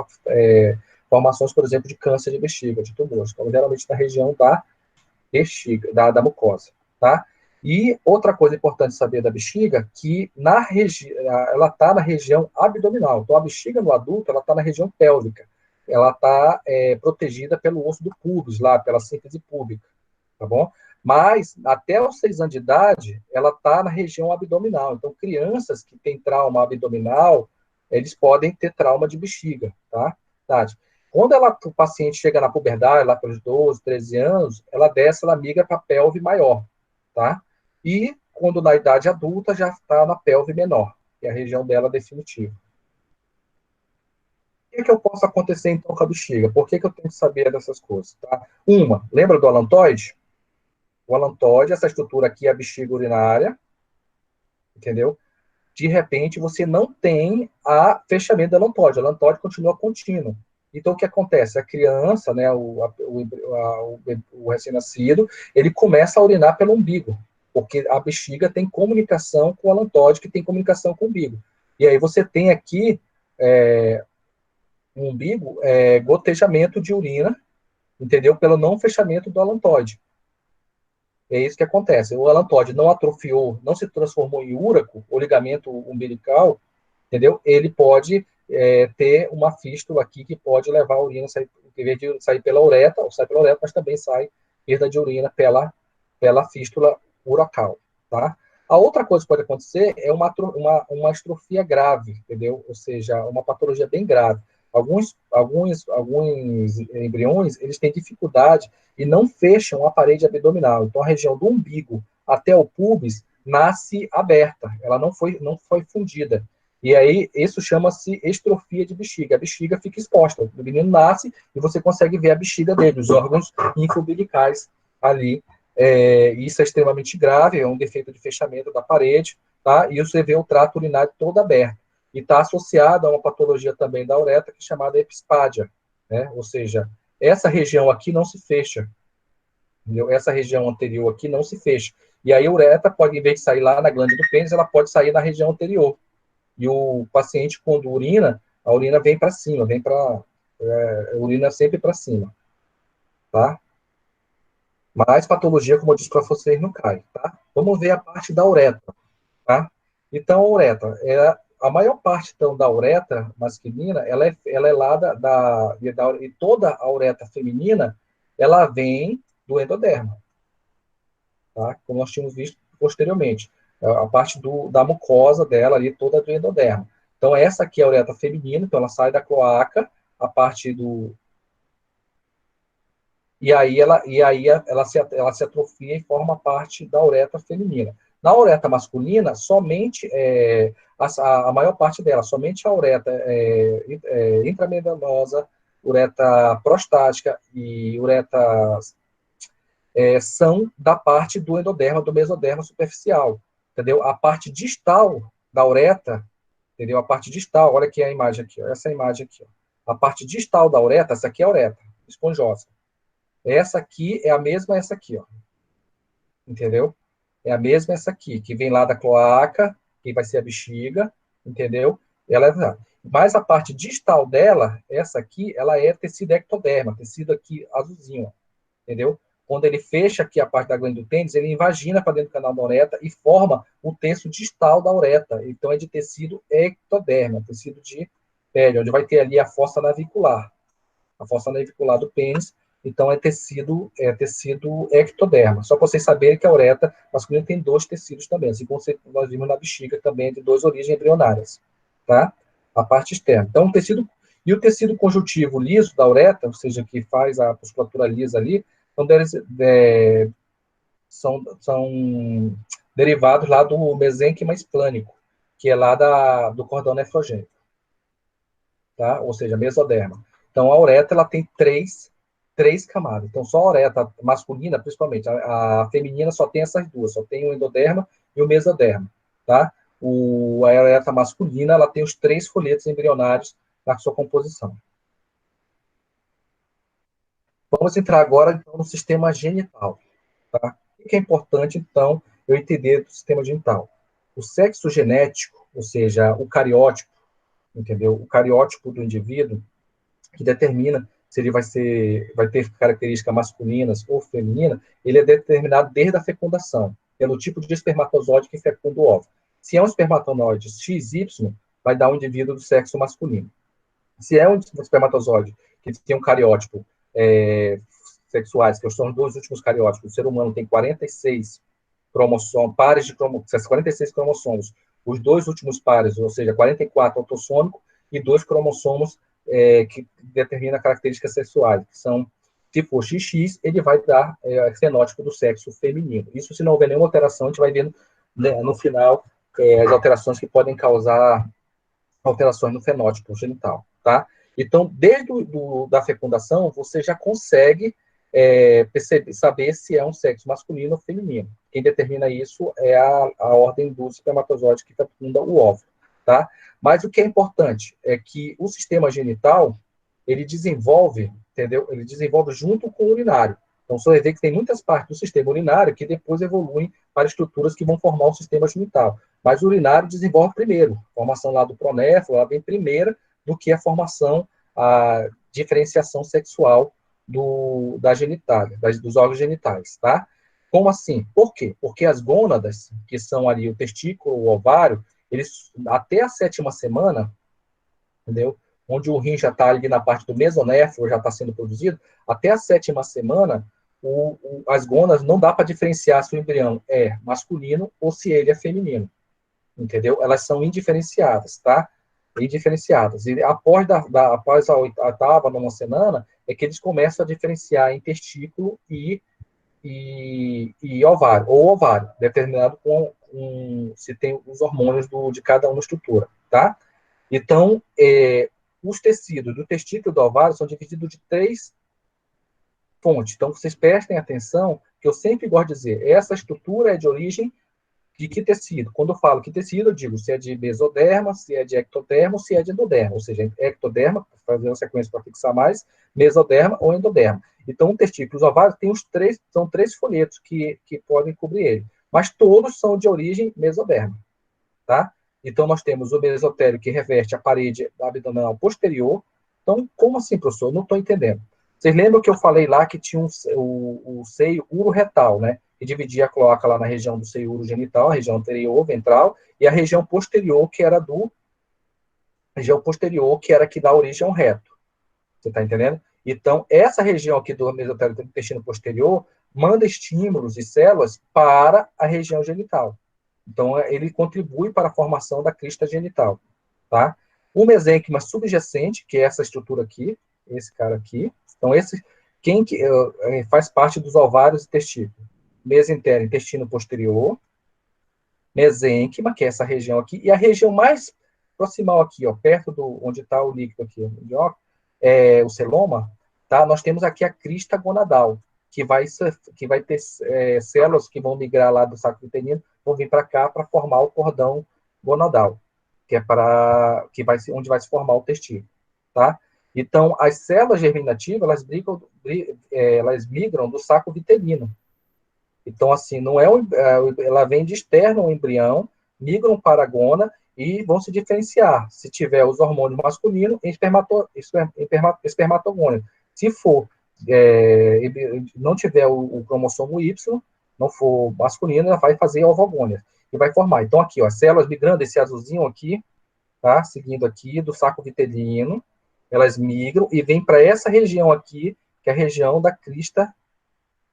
formações, por exemplo, de câncer de bexiga, de tumores. Então, geralmente na região da bexiga, da mucosa, tá? E outra coisa importante saber da bexiga, que ela está na região abdominal. Então, a bexiga no adulto, ela está na região pélvica. Ela está protegida pelo osso do pubis, lá, pela síntese púbica, tá bom? Mas, até os 6 anos de idade, ela está na região abdominal. Então, crianças que têm trauma abdominal, eles podem ter trauma de bexiga, tá? Quando o paciente chega na puberdade, lá pelos 12, 13 anos, ela desce, ela migra para a pelve maior, tá? E quando na idade adulta, já está na pelve menor, que é a região dela definitiva. O que eu posso acontecer, então, com a bexiga? Por que eu tenho que saber dessas coisas, tá? Lembra do alantoide? O alantoide, essa estrutura aqui é a bexiga urinária, entendeu? De repente, você não tem a fechamento do alantoide. O alantoide continua contínuo. Então, o que acontece? A criança, né, o recém-nascido, ele começa a urinar pelo umbigo, porque a bexiga tem comunicação com o alantoide, que tem comunicação com o umbigo. E aí você tem aqui no umbigo gotejamento de urina, entendeu? Pelo não fechamento do alantoide. É isso que acontece. O alantoide não atrofiou, não se transformou em úraco, o ligamento umbilical, entendeu? Ele pode ter uma fístula aqui que pode levar a urina, em vez de sair pela uretra, ou sai pela uretra, mas também sai perda de urina pela fístula urocal, tá? A outra coisa que pode acontecer é uma astrofia grave, entendeu? Ou seja, uma patologia bem grave. Alguns embriões, eles têm dificuldade e não fecham a parede abdominal. Então, a região do umbigo até o púbis nasce aberta, ela não foi fundida. E aí, isso chama-se estrofia de bexiga. A bexiga fica exposta. O menino nasce e você consegue ver a bexiga dele, os órgãos infoumbilicais ali. Isso é extremamente grave, é um defeito de fechamento da parede, tá? E você vê o trato urinário todo aberto. E está associado a uma patologia também da uretra, que é chamada epispádia, né? Ou seja, essa região aqui não se fecha, entendeu? Essa região anterior aqui não se fecha. E aí a uretra pode, em vez de sair lá na glândula do pênis, ela pode sair na região anterior. E o paciente, quando urina, a urina vem para cima, urina sempre para cima, tá? Mas patologia, como eu disse para vocês, não cai, tá? Vamos ver a parte da uretra, tá? Então, a uretra, a maior parte então, da uretra masculina, ela é lá e toda a uretra feminina, ela vem do endoderma, tá? Como nós tínhamos visto posteriormente. A parte da mucosa dela ali, toda do endoderma. Então, essa aqui é a uretra feminina, então ela sai da cloaca, a parte do... ela se atrofia e forma parte da uretra feminina. Na uretra masculina, somente a maior parte dela, somente a uretra intramembranosa, uretra prostática e uretra são da parte do endoderma, do mesoderma superficial, entendeu? A parte distal da uretra, entendeu? A parte distal, olha aqui a imagem aqui, ó, essa imagem aqui, ó. A parte distal da uretra, essa aqui é a uretra, esponjosa. Essa aqui é a mesma essa aqui, ó. Entendeu? É a mesma essa aqui, que vem lá da cloaca, que vai ser a bexiga, entendeu? Mas a parte distal dela, essa aqui, ela é tecido ectoderma, tecido aqui azulzinho, ó, entendeu? Quando ele fecha aqui a parte da glândula do tênis, ele invagina para dentro do canal da uretra e forma o terço distal da uretra. Então, é de tecido ectoderma, tecido de pele, onde vai ter ali a fossa navicular. a fossa navicular do pênis, então é tecido ectoderma. Só para vocês saberem que a uretra masculina tem 2 tecidos também, assim como nós vimos na bexiga também, de 2 origens embrionárias, tá? A parte externa. Então, o tecido conjuntivo liso da uretra, ou seja, que faz a musculatura lisa ali, são derivados lá do mesênquima esplânico, que é lá do cordão nefrogênico, tá? Ou seja, mesoderma. Então, a uretra ela tem três camadas. Então, só a uretra masculina, principalmente, a feminina só tem essas duas, só tem o endoderma e o mesoderma, tá? A uretra masculina ela tem os 3 folhetos embrionários na sua composição. Vamos entrar agora então, no sistema genital, tá? O que é importante, então, eu entender do sistema genital? O sexo genético, ou seja, o cariótipo, entendeu? O cariótipo do indivíduo, que determina se ele vai ter características masculinas ou femininas, ele é determinado desde a fecundação, pelo tipo de espermatozoide que fecunda o óvulo. Se é um espermatozoide XY, vai dar um indivíduo do sexo masculino. Se é um espermatozoide que tem um cariótipo sexuais, que são os 2 últimos cariótipos, o ser humano tem 46 cromossomos, pares de 46 cromossomos. Os 2 últimos pares, ou seja, 44 autossômicos e 2 cromossomos que determinam características sexuais, que são, se for XX, ele vai dar fenótipo do sexo feminino. Isso se não houver nenhuma alteração, a gente vai vendo né, no final as alterações que podem causar alterações no fenótipo genital, tá? Então, desde da fecundação, você já consegue saber se é um sexo masculino ou feminino. Quem determina isso é a ordem dos espermatozoides que fecunda o óvulo, tá? Mas o que é importante é que o sistema genital, ele desenvolve, entendeu? Ele desenvolve junto com o urinário. Então, você vai ver que tem muitas partes do sistema urinário que depois evoluem para estruturas que vão formar o sistema genital. Mas o urinário desenvolve primeiro. A formação lá do pronéfilo, ela vem primeira do que a formação, a diferenciação sexual da genitália, dos órgãos genitais, tá? Como assim? Por quê? Porque as gônadas, que são ali o testículo, o ovário, eles, até a 7ª semana, entendeu? Onde o rim já está ali na parte do mesonéfilo, já está sendo produzido, até a 7ª semana, as gônadas não dá para diferenciar se o embrião é masculino ou se ele é feminino, entendeu? Elas são indiferenciadas, tá? Indiferenciadas. E após após a 8ª, 9ª semana, é que eles começam a diferenciar em testículo e ovário, ou ovário, determinado se tem os hormônios de cada uma estrutura, tá? Então, os tecidos do testículo e do ovário são divididos de 3 fontes. Então, vocês prestem atenção, que eu sempre gosto de dizer, essa estrutura é de origem de que tecido? Quando eu falo que tecido, eu digo se é de mesoderma, se é de ectoderma, se é de endoderma. Ou seja, ectoderma, fazer uma sequência para fixar mais, mesoderma ou endoderma. Então, o testículo e os ovários tem são 3 folhetos que podem cobrir ele. Mas todos são de origem mesoderma, tá? Então, nós temos o mesotélio que reveste a parede abdominal posterior. Então, como assim, professor? Eu não estou entendendo. Vocês lembram que eu falei lá que tinha o seio uroretal, né? Que dividia a cloaca lá na região do seio urogenital, a região anterior, ventral, e a região posterior, que era que dá origem ao reto. Você está entendendo? Então, essa região aqui do mesotélio do intestino posterior manda estímulos e células para a região genital. Então, ele contribui para a formação da crista genital, tá? O mesênquima subjacente, que é essa estrutura aqui, esse cara aqui. Então, faz parte dos ovários e testículos. Mesentério, intestino posterior. Mesênquima, que é essa região aqui. E a região mais proximal aqui, ó, perto onde está o líquido aqui, ó, o celoma, tá? Nós temos aqui a crista gonadal, que vai ter células que vão migrar lá do saco uterino, vão vir para cá para formar o cordão gonadal, que é onde vai se formar o testículo, tá? Então, as células germinativas, elas migram do saco vitelino. Então, assim, não ela vem de externo ao embrião, migram para a gona e vão se diferenciar. Se tiver os hormônios masculinos, em espermatogônio. Se for, não tiver o cromossomo Y, não for masculino, ela vai fazer ovogônia e vai formar. Então, aqui, ó, as células migrando, esse azulzinho aqui, tá? Seguindo aqui, do saco vitelino, Elas migram e vêm para essa região aqui, que é a região da crista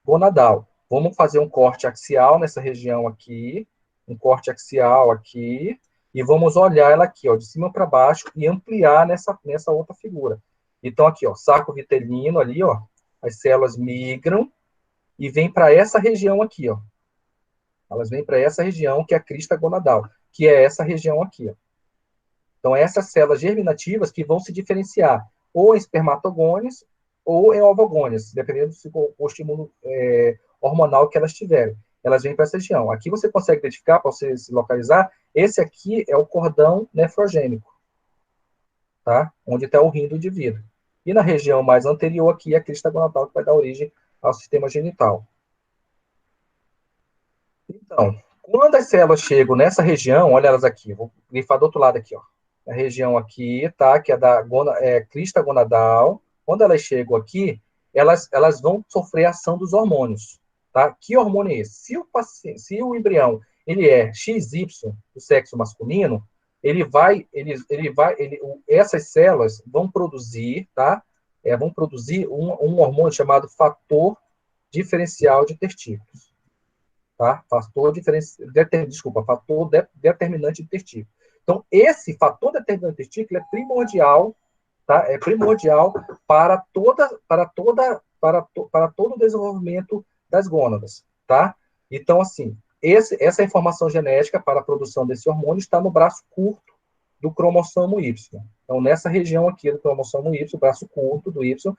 gonadal. Vamos fazer um corte axial nessa região aqui, um corte axial aqui, e vamos olhar ela aqui, ó, de cima para baixo e ampliar nessa outra figura. Então, aqui, ó, saco vitelino ali, ó, as células migram e vêm para essa região aqui, ó. Elas vêm para essa região que é a crista gonadal, que é essa região aqui, ó. Então, essas células germinativas que vão se diferenciar ou em espermatogônios ou em ovogônios, dependendo do estímulo hormonal que elas tiverem. Elas vêm para essa região. Aqui você consegue identificar, para você se localizar, esse aqui é o cordão nefrogênico, tá? Onde está o rim do indivíduo. E na região mais anterior aqui é a crista gonadal, que vai dar origem ao sistema genital. Então, quando as células chegam nessa região, olha elas aqui, vou grifar do outro lado aqui, ó. A região aqui, tá? Que é da crista gonadal. Quando elas chegam aqui, elas vão sofrer a ação dos hormônios, tá? Que hormônio é esse? Se o embrião ele é XY do sexo masculino, essas células vão produzir, tá? Vão produzir um hormônio chamado fator diferencial de testículos. Tá? Fator determinante de testículo. Então, esse fator determinante de testículo é primordial, tá? É primordial para todo o desenvolvimento das gônadas, tá? Então, assim, essa informação genética para a produção desse hormônio está no braço curto do cromossomo Y. Então, nessa região aqui do cromossomo Y, o braço curto do Y,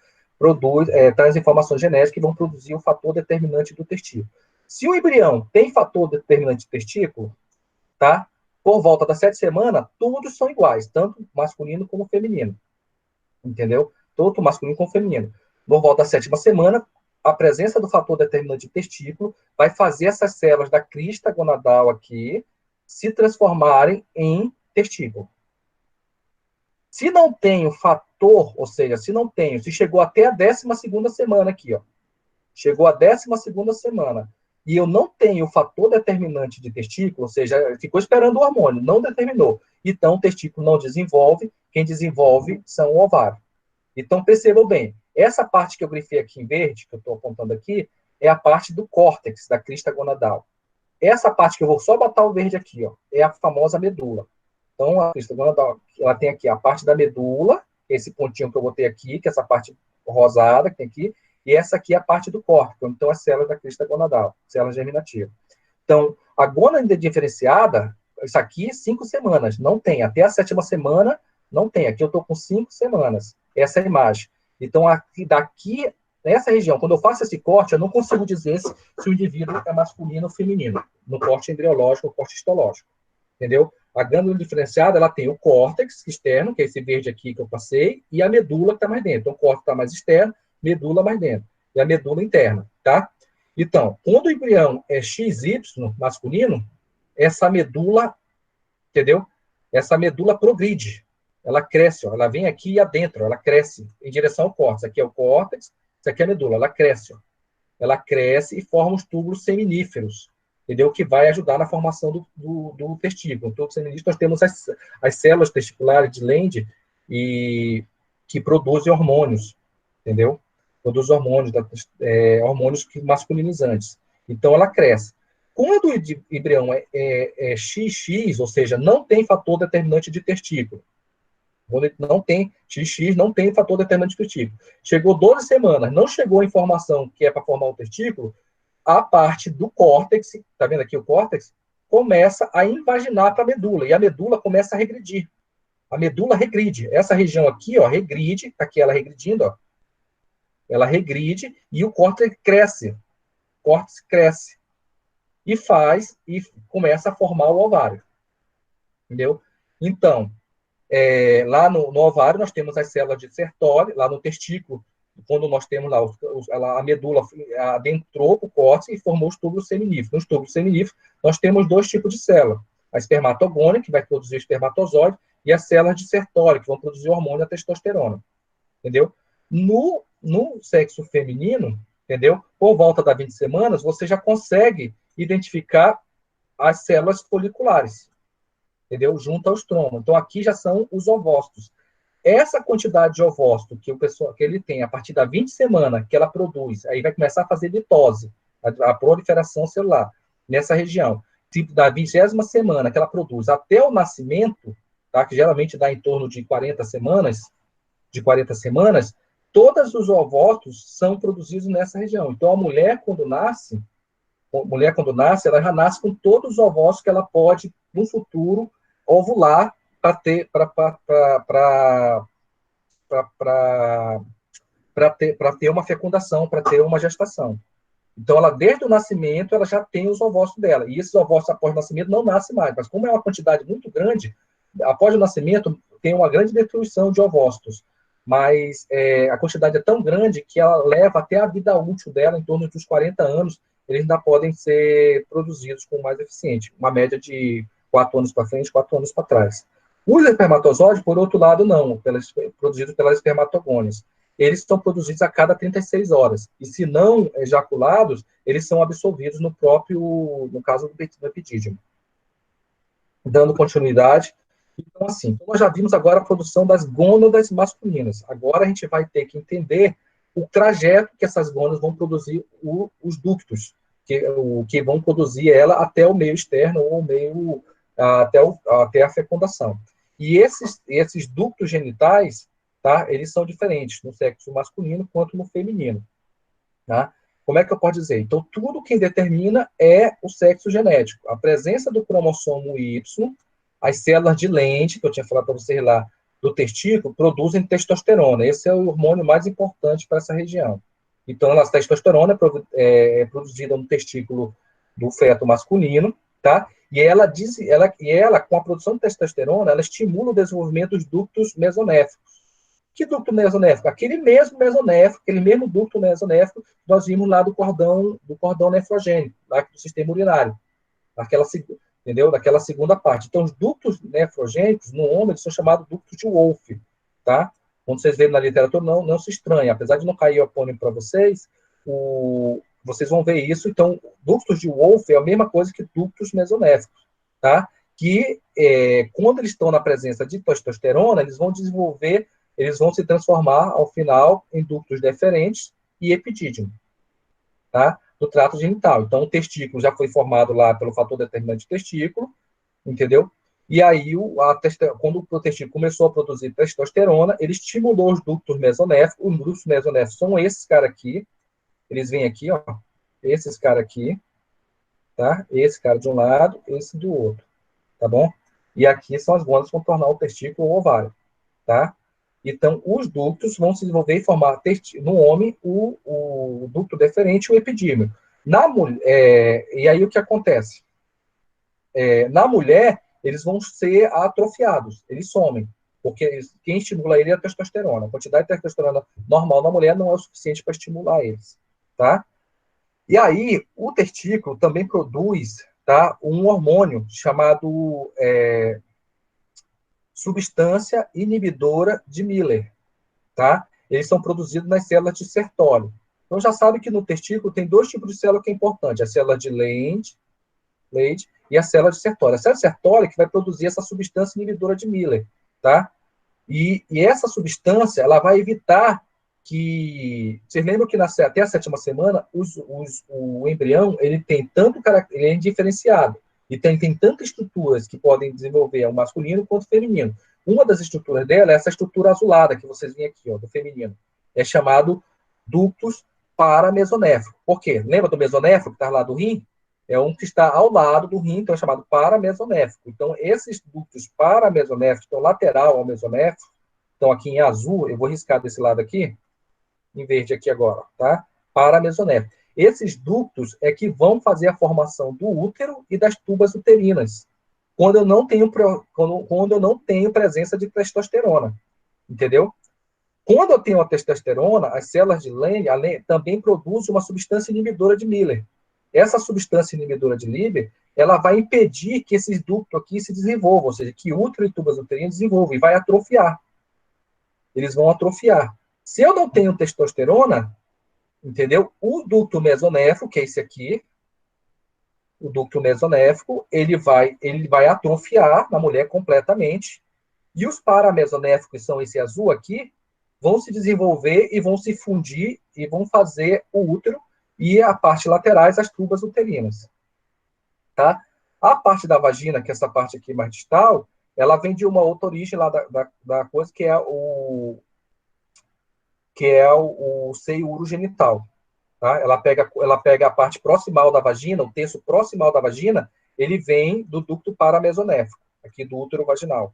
traz informações genéticas que vão produzir o fator determinante do testículo. Se o embrião tem fator determinante de testículo, tá? Por volta das 7 semanas, todos são iguais, tanto masculino como feminino. Entendeu? Tanto masculino como feminino. Por volta da 7ª semana, a presença do fator determinante de testículo vai fazer essas células da crista gonadal aqui se transformarem em testículo. Se não tem o fator, ou seja, se chegou até a 12ª semana aqui, ó. Chegou a 12ª semana e eu não tenho o fator determinante de testículo, ou seja, ficou esperando o hormônio, não determinou. Então, o testículo não desenvolve, quem desenvolve são o ovário. Então, percebam bem, essa parte que eu grifei aqui em verde, que eu estou apontando aqui, é a parte do córtex, da crista gonadal. Essa parte que eu vou só botar o verde aqui, ó, é a famosa medula. Então, a crista gonadal, ela tem aqui a parte da medula, esse pontinho que eu botei aqui, que é essa parte rosada que tem aqui, e essa aqui é a parte do córtex, então as células da crista gonadal, células germinativas. Então, a gônada diferenciada, isso aqui, 5 semanas, não tem. Até a 7ª semana, não tem. Aqui eu estou com 5 semanas. Essa é a imagem. Então, daqui, nessa região, quando eu faço esse corte, eu não consigo dizer se o indivíduo é masculino ou feminino, no corte embriológico ou corte histológico. Entendeu? A glândula diferenciada, ela tem o córtex externo, que é esse verde aqui que eu passei, e a medula que está mais dentro. Então, o córtex está mais externo, medula mais dentro. E a medula interna, tá? Então, quando o embrião é XY, masculino, essa medula, entendeu? Essa medula progride. Ela cresce, ó, ela vem aqui adentro, ela cresce em direção ao córtex. Aqui é o córtex, isso aqui é a medula, ela cresce, ó. Ela cresce e forma os túbulos seminíferos, entendeu? Que vai ajudar na formação do testículo. No túbulo seminífero, nós temos as células testiculares de Leydig que produzem hormônios, entendeu? Produz hormônios, hormônios masculinizantes. Então, ela cresce. Quando o embrião é XX, ou seja, não tem fator determinante de testículo, quando ele não tem XX, não tem fator determinante de testículo. Chegou 12 semanas, não chegou a informação que é para formar o testículo, a parte do córtex, tá vendo aqui o córtex, começa a invaginar para a medula, e a medula começa a regredir. A medula regride. Essa região aqui, ó, regride, tá aqui ela regredindo, ó. Ela regride e o córtex cresce. O córtex cresce. E começa a formar o ovário. Entendeu? Então, lá no ovário, nós temos as células de Sertoli, lá no testículo, quando nós temos lá a medula adentrou o córtex e formou os túbulos seminíferos. Nos túbulos seminíferos, nós temos 2 tipos de célula. A espermatogônia, que vai produzir o espermatozoide, e as células de Sertoli, que vão produzir o hormônio da testosterona. Entendeu? No sexo feminino, entendeu? Por volta das 20 semanas, você já consegue identificar as células foliculares, entendeu? Junto ao estroma. Então, aqui já são os ovócitos. essa quantidade de ovócito que ele tem a partir da 20 semanas que ela produz, aí vai começar a fazer mitose, a proliferação celular nessa região. Tipo, da 20ª semana que ela produz até o nascimento, tá, que geralmente dá em torno de 40 semanas, todos os ovócitos são produzidos nessa região. Então, a mulher, quando nasce, ela já nasce com todos os ovócitos que ela pode, no futuro, ovular para ter uma fecundação, para ter uma gestação. Então, ela, desde o nascimento, ela já tem os ovócitos dela. E esses ovócitos, após o nascimento, não nascem mais. Mas, como é uma quantidade muito grande, após o nascimento, tem uma grande destruição de ovócitos. Mas a quantidade é tão grande que ela leva até a vida útil dela, em torno dos 40 anos, eles ainda podem ser produzidos com mais eficiente. Uma média de 4 anos para frente, 4 anos para trás. Os espermatozoides, por outro lado, não, produzidos pelas espermatogônias. Eles são produzidos a cada 36 horas. E, se não ejaculados, eles são absorvidos no caso do epidídimo. Dando continuidade. Então, assim, nós já vimos agora a produção das gônadas masculinas. Agora a gente vai ter que entender o trajeto que essas gônadas vão produzir os ductos, que vão produzir ela até o meio externo ou meio até a fecundação. E esses ductos genitais, tá, eles são diferentes no sexo masculino quanto no feminino. Tá? Como é que eu posso dizer? Então, tudo que determina é o sexo genético. A presença do cromossomo Y, as células de Lente, que eu tinha falado para vocês lá, do testículo, produzem testosterona. Esse é o hormônio mais importante para essa região. Então, a testosterona é produzida no testículo do feto masculino, tá? E ela, com a produção de testosterona, ela estimula o desenvolvimento dos ductos mesonéficos. Que ducto mesonéfico? Aquele mesmo ducto mesonéfico que nós vimos lá do cordão nefrogênico, lá do sistema urinário, daquela segunda parte. Então, os ductos nefrogênicos, no homem, eles são chamados ductos de Wolff, tá? Quando vocês verem na literatura, não se estranha. Apesar de não cair o epônimo para vocês, vocês vão ver isso. Então, ductos de Wolff é a mesma coisa que ductos mesonéficos, tá? Que, quando eles estão na presença de testosterona, eles vão se transformar, ao final, em ductos deferentes e epidídimo, tá? Do trato genital. Então, o testículo já foi formado lá pelo fator determinante de testículo, entendeu? E aí, quando o testículo começou a produzir testosterona, ele estimulou os ductos mesonéficos. Os ductos mesonéficos são esses caras aqui. Eles vêm aqui, ó. Esses caras aqui, tá? Esse cara de um lado, esse do outro, tá bom? E aqui são as glândulas que vão tornar o testículo ou ovário, tá? Então, os ductos vão se desenvolver e formar no homem o ducto deferente e o epidídimo. E aí o que acontece? Na mulher, eles vão ser atrofiados, eles somem, porque quem estimula ele é a testosterona. A quantidade de testosterona normal na mulher não é o suficiente para estimular eles, tá? E aí, o testículo também produz, tá, um hormônio chamado substância inibidora de Miller, tá? Eles são produzidos nas células de Sertoli. Então, já sabe que no testículo tem 2 tipos de célula que é importante, a célula de Leydig e a célula de Sertoli. A célula de Sertoli que vai produzir essa substância inibidora de Miller, tá? E essa substância, ela vai evitar que... Vocês lembram que até a 7ª semana, o embrião, ele é indiferenciado. E tem tantas estruturas que podem desenvolver o masculino quanto o feminino. Uma das estruturas dela é essa estrutura azulada que vocês veem aqui, ó, do feminino. É chamado ductus paramesonéfico. Por quê? Lembra do mesonéfrico que está lá do rim? É um que está ao lado do rim, então é chamado paramesonéfrico. Então, esses ductos paramesonéficos estão lateral ao mesonéfrico, estão aqui em azul, eu vou riscar desse lado aqui, em verde aqui agora, tá? Paramesonéfrico. Esses ductos é que vão fazer a formação do útero e das tubas uterinas, quando eu não tenho presença de testosterona, entendeu? Quando eu tenho a testosterona, as células de Leydig também produzem uma substância inibidora de Miller. Essa substância inibidora de Miller, ela vai impedir que esses ductos aqui se desenvolvam, ou seja, que útero e tubas uterinas desenvolvam, e vai atrofiar. Eles vão atrofiar. Se eu não tenho testosterona, entendeu? O ducto mesonéfrico, que é esse aqui, o ducto mesonéfrico, ele vai atrofiar na mulher completamente, E os paramesonéficos, que são esse azul aqui, vão se desenvolver e vão se fundir e vão fazer o útero e a parte laterais, as tubas uterinas. Tá? A parte da vagina, que é essa parte aqui mais distal, ela vem de uma outra origem lá da coisa, que é o seio urogenital. Tá? Ela pega a parte proximal da vagina, o terço proximal da vagina, ele vem do ducto paramesonéfico, aqui do útero vaginal.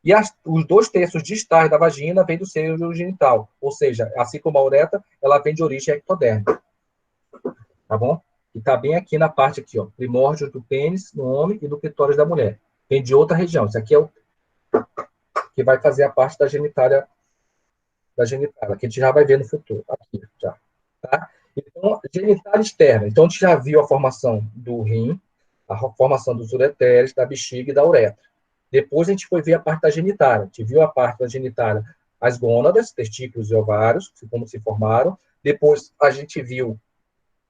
E os 2 terços distais da vagina vem do seio urogenital, ou seja, assim como a uretra, ela vem de origem ectodérmica, tá bom? E tá bem aqui na parte aqui, ó, primórdios do pênis no homem e do clitóris da mulher. Vem de outra região. Isso aqui é o que vai fazer a parte da genitália, que a gente já vai ver no futuro, aqui, já. Tá? Então, genitália externa. Então, a gente já viu a formação do rim, a formação dos ureteres, da bexiga e da uretra. Depois, a gente foi ver a parte da genitália. A gente viu a parte da genitália, as gônadas, testículos e ovários, como se formaram. Depois, a gente viu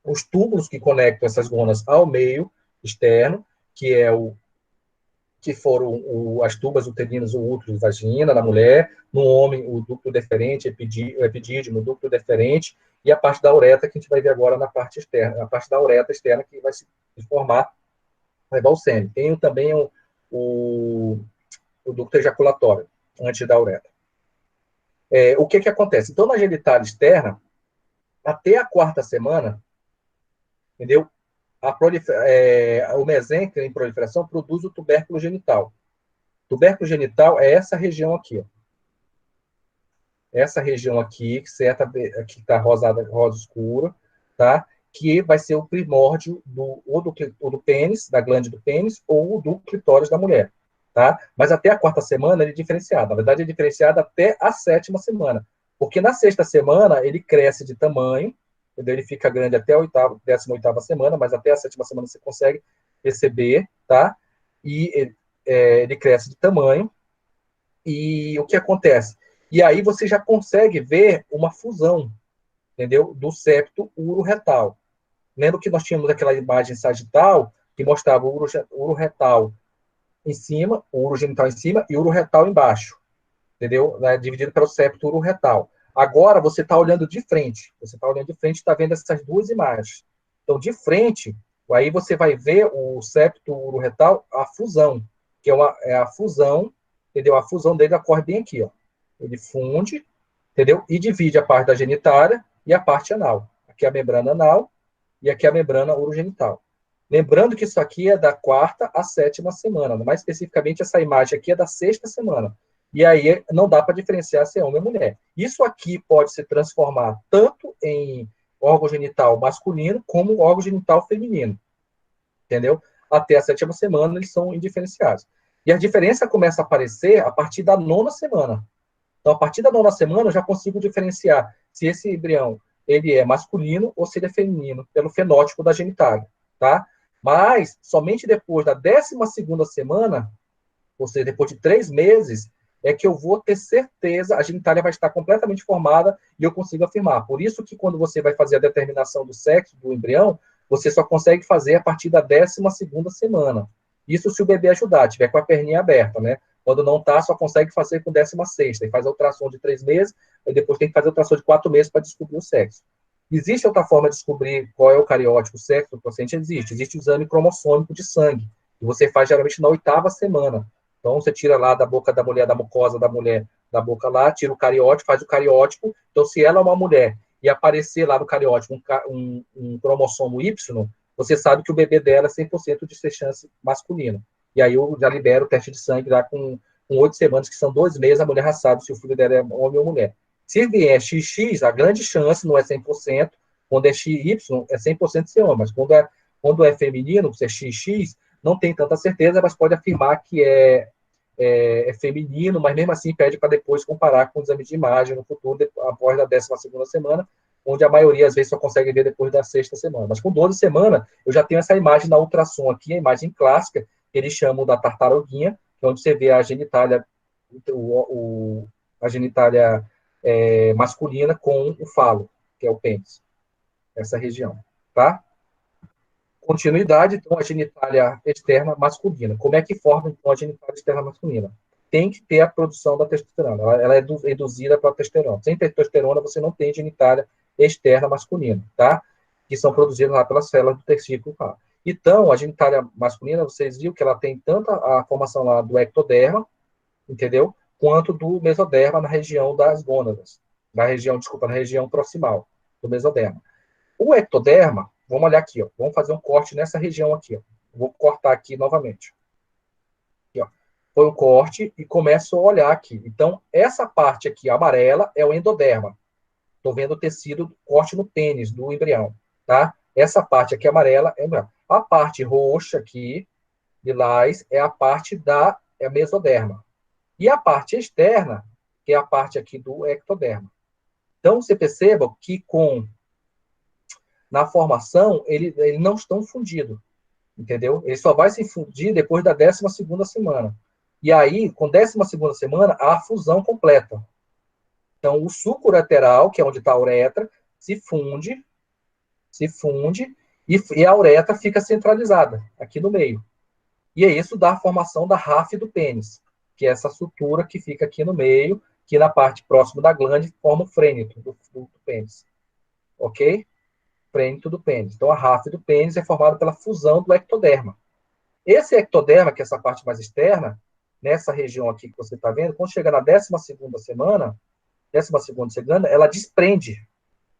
os túbulos que conectam essas gônadas ao meio externo, que é que foram as tubas uterinas, o útero e vagina na mulher, no homem o ducto deferente, o epidídimo, o ducto deferente, e a parte da uretra, que a gente vai ver agora na parte externa, a parte da uretra externa que vai se formar, vai dar o sêmen. Tem também o ducto ejaculatório, antes da uretra. O que acontece? Então, na genitália externa, até a 4ª semana, entendeu? O mesênquima em proliferação produz o tubérculo genital. Tubérculo genital é essa região aqui, ó. Essa região aqui, que está rosada, rosa escura, tá? Que vai ser o primórdio do pênis, da glândula do pênis, ou do clitóris da mulher, tá? Mas até a 4ª semana ele é diferenciado. Na verdade, é diferenciado até a 7ª semana. Porque na 6ª semana ele cresce de tamanho, entendeu? Ele fica grande até a 18ª semana, mas até a 7ª semana você consegue perceber, tá? E ele cresce de tamanho. E o que acontece? E aí você já consegue ver uma fusão, entendeu? Do septo uroretal. Lembra que nós tínhamos aquela imagem sagital que mostrava o uroretal em cima, o urogenital em cima e o uroretal embaixo, entendeu? Dividido pelo septo uroretal. Agora você está olhando de frente. Você está olhando de frente e está vendo essas duas imagens. Então, de frente, aí você vai ver o septo uroretal, a fusão, que é a fusão, entendeu? A fusão dele ocorre bem aqui, ó. Ele funde, entendeu? E divide a parte da genitália e a parte anal. Aqui é a membrana anal e aqui é a membrana urogenital. Lembrando que isso aqui é da 4ª à 7ª semana. Mais especificamente, essa imagem aqui é da 6ª semana. E aí não dá para diferenciar se é homem ou mulher. Isso aqui pode se transformar tanto em órgão genital masculino como órgão genital feminino. Entendeu? Até a 7ª semana eles são indiferenciados. E a diferença começa a aparecer a partir da 9ª semana. Então, a partir da 9ª semana, eu já consigo diferenciar se esse embrião ele é masculino ou se ele é feminino, pelo fenótipo da genitália, tá? Mas, somente depois da 12ª semana, ou seja, depois de 3 meses, é que eu vou ter certeza, a genitália vai estar completamente formada e eu consigo afirmar. Por isso que quando você vai fazer a determinação do sexo do embrião, você só consegue fazer a partir da 12ª semana. Isso se o bebê ajudar, tiver com a perninha aberta, né? Quando não tá, só consegue fazer com 16ª. E faz a ultrassom de 3 meses, e depois tem que fazer a ultrassom de 4 meses para descobrir o sexo. Existe outra forma de descobrir qual é o cariótipo, o sexo do paciente? Existe o exame cromossômico de sangue, que você faz geralmente na 8ª semana. Então, você tira lá da boca da mulher, da mucosa da mulher, da boca lá, tira o cariótipo, faz o cariótipo. Então, se ela é uma mulher e aparecer lá no cariótipo um cromossomo Y, você sabe que o bebê dela é 100% de ser chance masculino. E aí eu já libero o teste de sangue lá com 8 semanas, que são 2 meses, a mulher já sabe se o filho dela é homem ou mulher. Se vier XX, a grande chance não é 100%, quando é XY, é 100% de ser homem, mas quando é feminino, se é XX, não tem tanta certeza, mas pode afirmar que é feminino, mas mesmo assim pede para depois comparar com o exame de imagem no futuro, após a 12ª semana, onde a maioria às vezes só consegue ver depois da 6ª semana. Mas com 12 semanas, eu já tenho essa imagem na ultrassom aqui, a imagem clássica, que eles chamam da tartaruguinha, que é onde você vê a genitália, a genitália masculina com o falo, que é o pênis, essa região, tá? Continuidade, então, a genitália externa masculina. Como é que forma, então, a genitália externa masculina? tem que ter a produção da testosterona. Ela é reduzida para a testosterona. Sem testosterona, você não tem genitália externa masculina, tá? Que são produzidas lá pelas células do testículo. Tá? Então, a genitália masculina, vocês viram que ela tem tanto a formação lá do ectoderma, entendeu? Quanto do mesoderma na região das gônadas. Na região proximal do mesoderma. O ectoderma, vamos olhar aqui, ó. Vamos fazer um corte nessa região aqui, ó. Vou cortar aqui novamente. Aqui, ó. Foi um corte e começo a olhar aqui. Então, essa parte aqui amarela é o endoderma. Estou vendo o tecido, corte no pênis do embrião, tá? Essa parte aqui amarela é o embrião. A parte roxa aqui, lilás, é a parte da mesoderma. E a parte externa, que é a parte aqui do ectoderma. Então, você perceba que na formação, eles não estão fundidos, entendeu? Ele só vai se fundir depois da 12ª semana. E aí, com a 12ª semana, há a fusão completa. Então, o suco ureteral, que é onde está a uretra, se funde, e a uretra fica centralizada, aqui no meio. E é isso dá a formação da ráfide do pênis, que é essa sutura que fica aqui no meio, que na parte próxima da glande forma o frênito do pênis. Ok? Frênito do pênis. Então, a ráfide do pênis é formada pela fusão do ectoderma. Esse ectoderma, que é essa parte mais externa, nessa região aqui que você está vendo, quando chega na 12ª semana, ela desprende,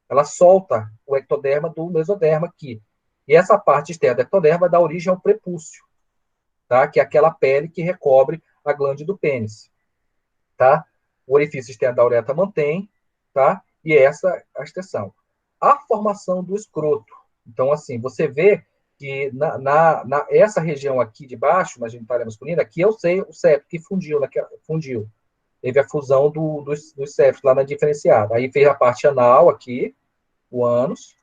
ela solta o ectoderma do mesoderma aqui. E essa parte externa do ectoderma dá origem ao prepúcio, tá? Que é aquela pele que recobre a glande do pênis, tá? O orifício externo da uretra mantém, tá? E essa é a extensão. A formação do escroto. Então, assim, você vê que essa região aqui de baixo, na genitália masculina, aqui eu sei o septo que fundiu. Teve a fusão dos septos lá na diferenciada. Aí fez a parte anal aqui, o ânus,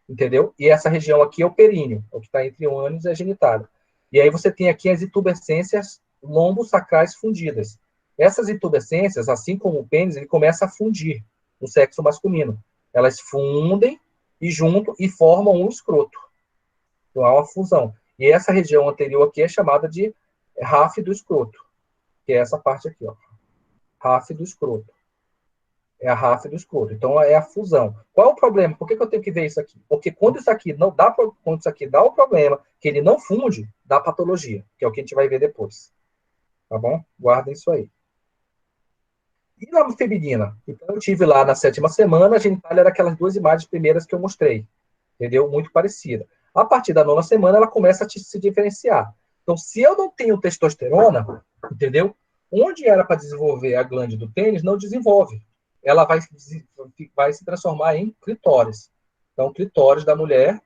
entendeu? E essa região aqui é o períneo, é o que está entre o ânus e a genitália. E aí você tem aqui as intubescências lombosacrais fundidas. Essas intubescências, assim como o pênis, ele começa a fundir no sexo masculino. Elas fundem e formam um escroto. Então há uma fusão. E essa região anterior aqui é chamada de ráfide do escroto, que é essa parte aqui, ó. Ráfide do escroto. É a ráfide do escroto. Então é a fusão. Qual é o problema? Por que eu tenho que ver isso aqui? Porque quando isso aqui dá o problema, que ele não funde, dá patologia, que é o que a gente vai ver depois. Tá bom? Guardem isso aí. E na feminina? Então, eu tive lá na 7ª semana, a genitália era aquelas 2 imagens primeiras que eu mostrei. Entendeu? Muito parecida. A partir da 9ª semana, ela começa a se diferenciar. Então, se eu não tenho testosterona, entendeu? Onde era para desenvolver a glande do pênis, não desenvolve. Ela vai se transformar em clitóris. Então, o clitóris da mulher,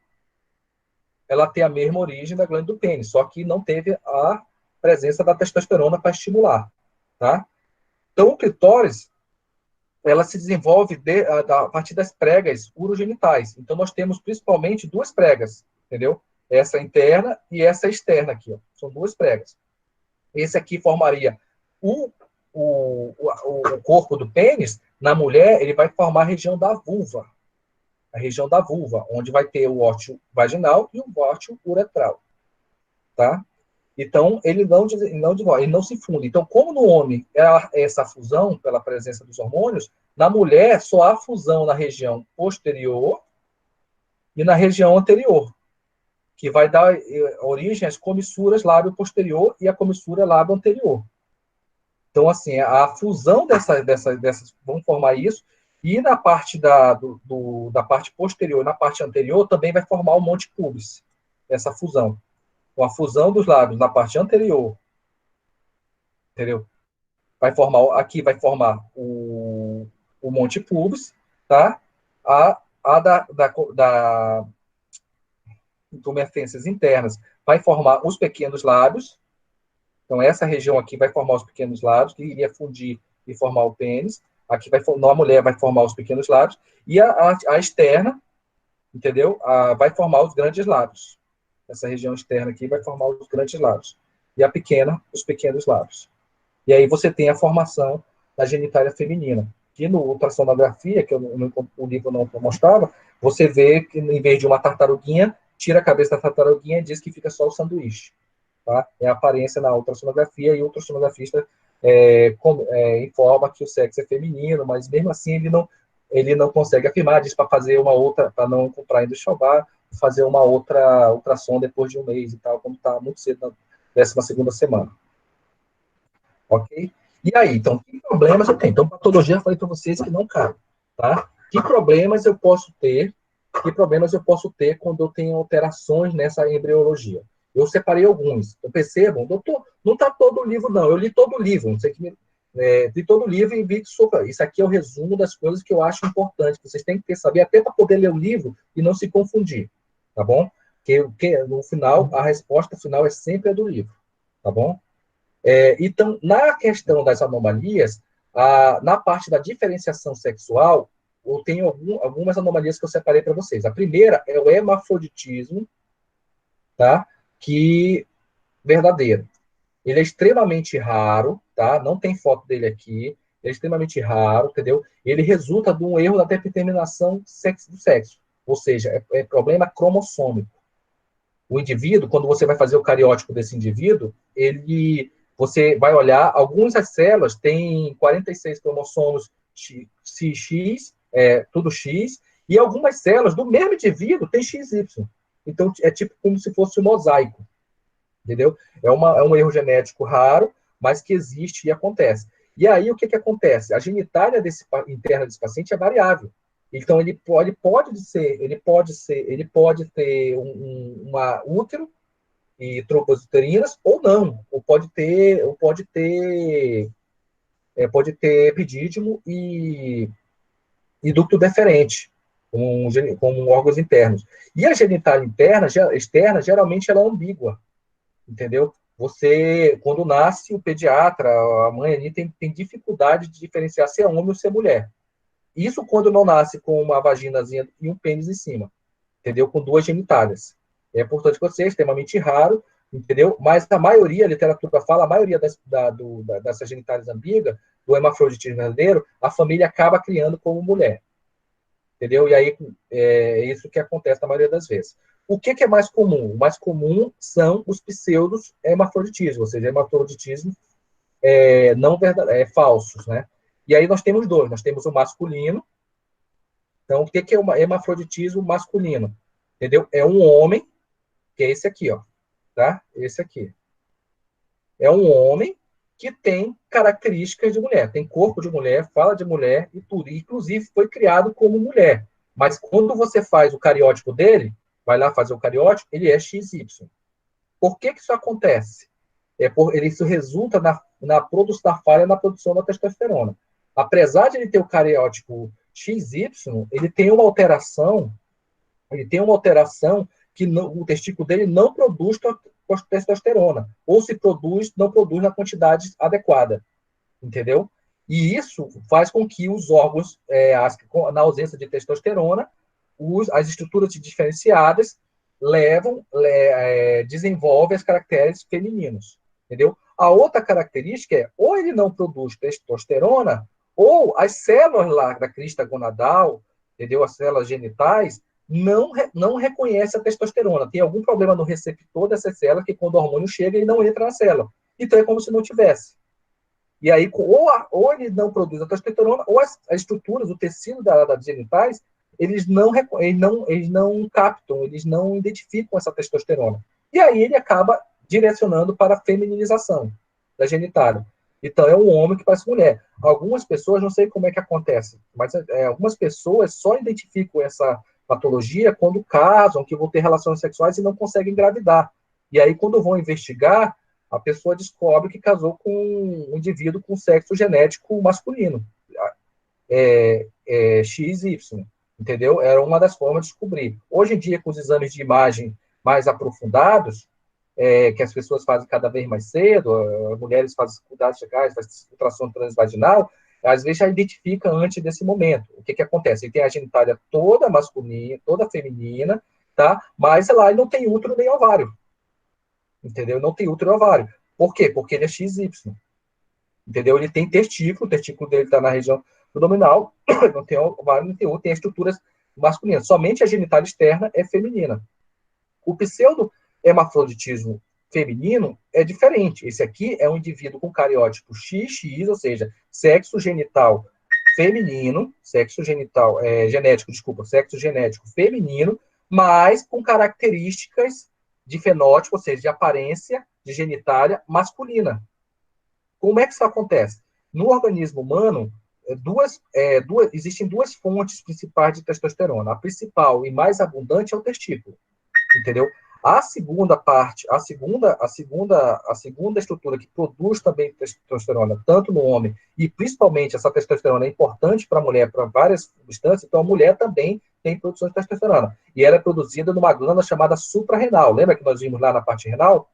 ela tem a mesma origem da glande do pênis, só que não teve a presença da testosterona para estimular. Tá? Então, o clitóris, ela se desenvolve a partir das pregas urogenitais. Então, nós temos principalmente 2 pregas, entendeu? Essa interna e essa externa aqui. Ó. São 2 pregas. Esse aqui formaria o corpo do pênis. Na mulher, ele vai formar a região da vulva. A região da vulva, onde vai ter o óteo vaginal e o óteo uretral. Tá? Então, ele não se funde. Então, como no homem é essa fusão pela presença dos hormônios, na mulher só há fusão na região posterior e na região anterior, que vai dar origem às comissuras lábio posterior e a comissura lábio anterior. Então, assim, a fusão dessas vão formar isso, e na parte da parte posterior, na parte anterior, também vai formar o monte pubis, essa fusão. Com a fusão dos lábios na parte anterior, entendeu? Aqui vai formar o monte pubis, tá? Da intumescências internas vai formar os pequenos lábios. Então, essa região aqui vai formar os pequenos lábios, que iria fundir e formar o pênis. Aqui na mulher vai formar os pequenos lábios. E a externa, entendeu? Vai formar os grandes lábios. Essa região externa aqui vai formar os grandes lábios. E a pequena, os pequenos lábios. E aí você tem a formação da genitália feminina. Que no ultrassonografia, que o livro não mostrava, você vê que em vez de uma tartaruguinha, tira a cabeça da tartaruguinha e diz que fica só o sanduíche. Tá? É a aparência na ultrassonografia, e o ultrassonografista informa que o sexo é feminino, mas mesmo assim ele não consegue afirmar, diz para fazer uma outra, para não comprar ainda chovar, fazer uma outra ultrassom depois de um mês e tal, como está muito cedo na 12ª semana. Ok? E aí, então, que problemas eu tenho? Então, patologia, eu falei para vocês que não cabe, tá? Que problemas eu posso ter? Que problemas eu posso ter quando eu tenho alterações nessa embriologia? Eu separei alguns. Então, percebam, doutor, não está todo o livro, não. Eu li todo o livro, não sei que li todo o livro e vi que isso aqui é o resumo das coisas que eu acho importante, que vocês têm que ter saber, até para poder ler o livro e não se confundir, tá bom? Que no final, a resposta final é sempre a do livro, tá bom? Então, na questão das anomalias, na parte da diferenciação sexual, eu tenho algumas anomalias que eu separei para vocês. A primeira é o hermafroditismo, tá? Que verdadeiro. Ele é extremamente raro, tá? Não tem foto dele aqui. Ele é extremamente raro, entendeu? Ele resulta de um erro da determinação do sexo. Ou seja, é problema cromossômico. O indivíduo, quando você vai fazer o cariótipo desse indivíduo, você vai olhar, algumas das células têm 46 cromossomos X, tudo X, e algumas células do mesmo indivíduo têm XY. Então, é tipo como se fosse um mosaico, entendeu? É um erro genético raro, mas que existe e acontece. E aí, o que acontece? A genitália interna desse paciente é variável. Então, ele pode ter uma útero e trompas uterinas ou não, pode ter epidídimo e ducto deferente, com órgãos internos. E a genitália externa, geralmente ela é ambígua, entendeu? Você, quando nasce, o pediatra, a mãe ali tem dificuldade de diferenciar se é homem ou se é mulher. Isso quando não nasce com uma vaginazinha e um pênis em cima, entendeu? Com duas genitálias. É importante que você, é extremamente raro, entendeu? Mas a maioria, a literatura fala, a maioria dessas genitálias ambíguas, do hermafroditismo verdadeiro, a família acaba criando como mulher, entendeu? E aí é isso que acontece na maioria das vezes. O que é mais comum? O mais comum são os pseudos hermafroditismos, ou seja, hermafroditismo não falsos, né? E aí nós temos dois, nós temos o masculino. Então, o que é o hermafroditismo masculino? Entendeu? É um homem, que é esse aqui, ó, tá? Esse aqui. É um homem que tem características de mulher, tem corpo de mulher, fala de mulher e tudo. E, inclusive, foi criado como mulher. Mas quando você faz o cariótipo dele, vai lá fazer o cariótipo, ele é XY. Por que isso acontece? Isso resulta na falha na produção da testosterona. Apesar de ele ter o cariótipo XY, ele tem uma alteração que o testículo dele não produz testosterona, ou se produz, não produz na quantidade adequada, entendeu? E isso faz com que os órgãos, na ausência de testosterona, as estruturas diferenciadas desenvolvem as caracteres femininos, entendeu? A outra característica é, ou ele não produz testosterona, ou as células lá da crista gonadal, entendeu? As células genitais, não reconhece a testosterona. Tem algum problema no receptor dessa célula que quando o hormônio chega, ele não entra na célula. Então é como se não tivesse. E aí, ou ele não produz a testosterona, ou as estruturas, o tecido das genitais, eles não captam, eles não identificam essa testosterona. E aí ele acaba direcionando para a femininização da genitália. Então, é um homem que parece mulher. Algumas pessoas, não sei como é que acontece, mas algumas pessoas só identificam essa patologia quando casam, que vão ter relações sexuais e não conseguem engravidar. E aí, quando vão investigar, a pessoa descobre que casou com um indivíduo com sexo genético masculino, XY, entendeu? Era uma das formas de descobrir. Hoje em dia, com os exames de imagem mais aprofundados, que as pessoas fazem cada vez mais cedo, as mulheres fazem cuidados fecais, fazem ultrassom transvaginal, às vezes já identifica antes desse momento. O que acontece? Ele tem a genitália toda masculina, toda feminina, tá? Mas lá ele não tem útero nem ovário, entendeu? Não tem útero e ovário. Por quê? Porque ele é XY, entendeu? Ele tem testículo, o testículo dele está na região abdominal, não tem ovário, não tem útero, tem estruturas masculinas. Somente a genitália externa é feminina. O pseudo-hermafroditismo feminino é diferente. Esse aqui é um indivíduo com cariótipo XX, ou seja, sexo genital feminino, sexo genético feminino, mas com características de fenótipo, ou seja, de aparência de genitália masculina. Como é que isso acontece? No organismo humano, existem duas fontes principais de testosterona. A principal e mais abundante é o testículo, entendeu? A segunda parte, a segunda estrutura que produz também testosterona, tanto no homem, e principalmente essa testosterona é importante para a mulher, para várias substâncias, então a mulher também tem produção de testosterona. E ela é produzida numa glândula chamada suprarrenal. Lembra que nós vimos lá na parte renal?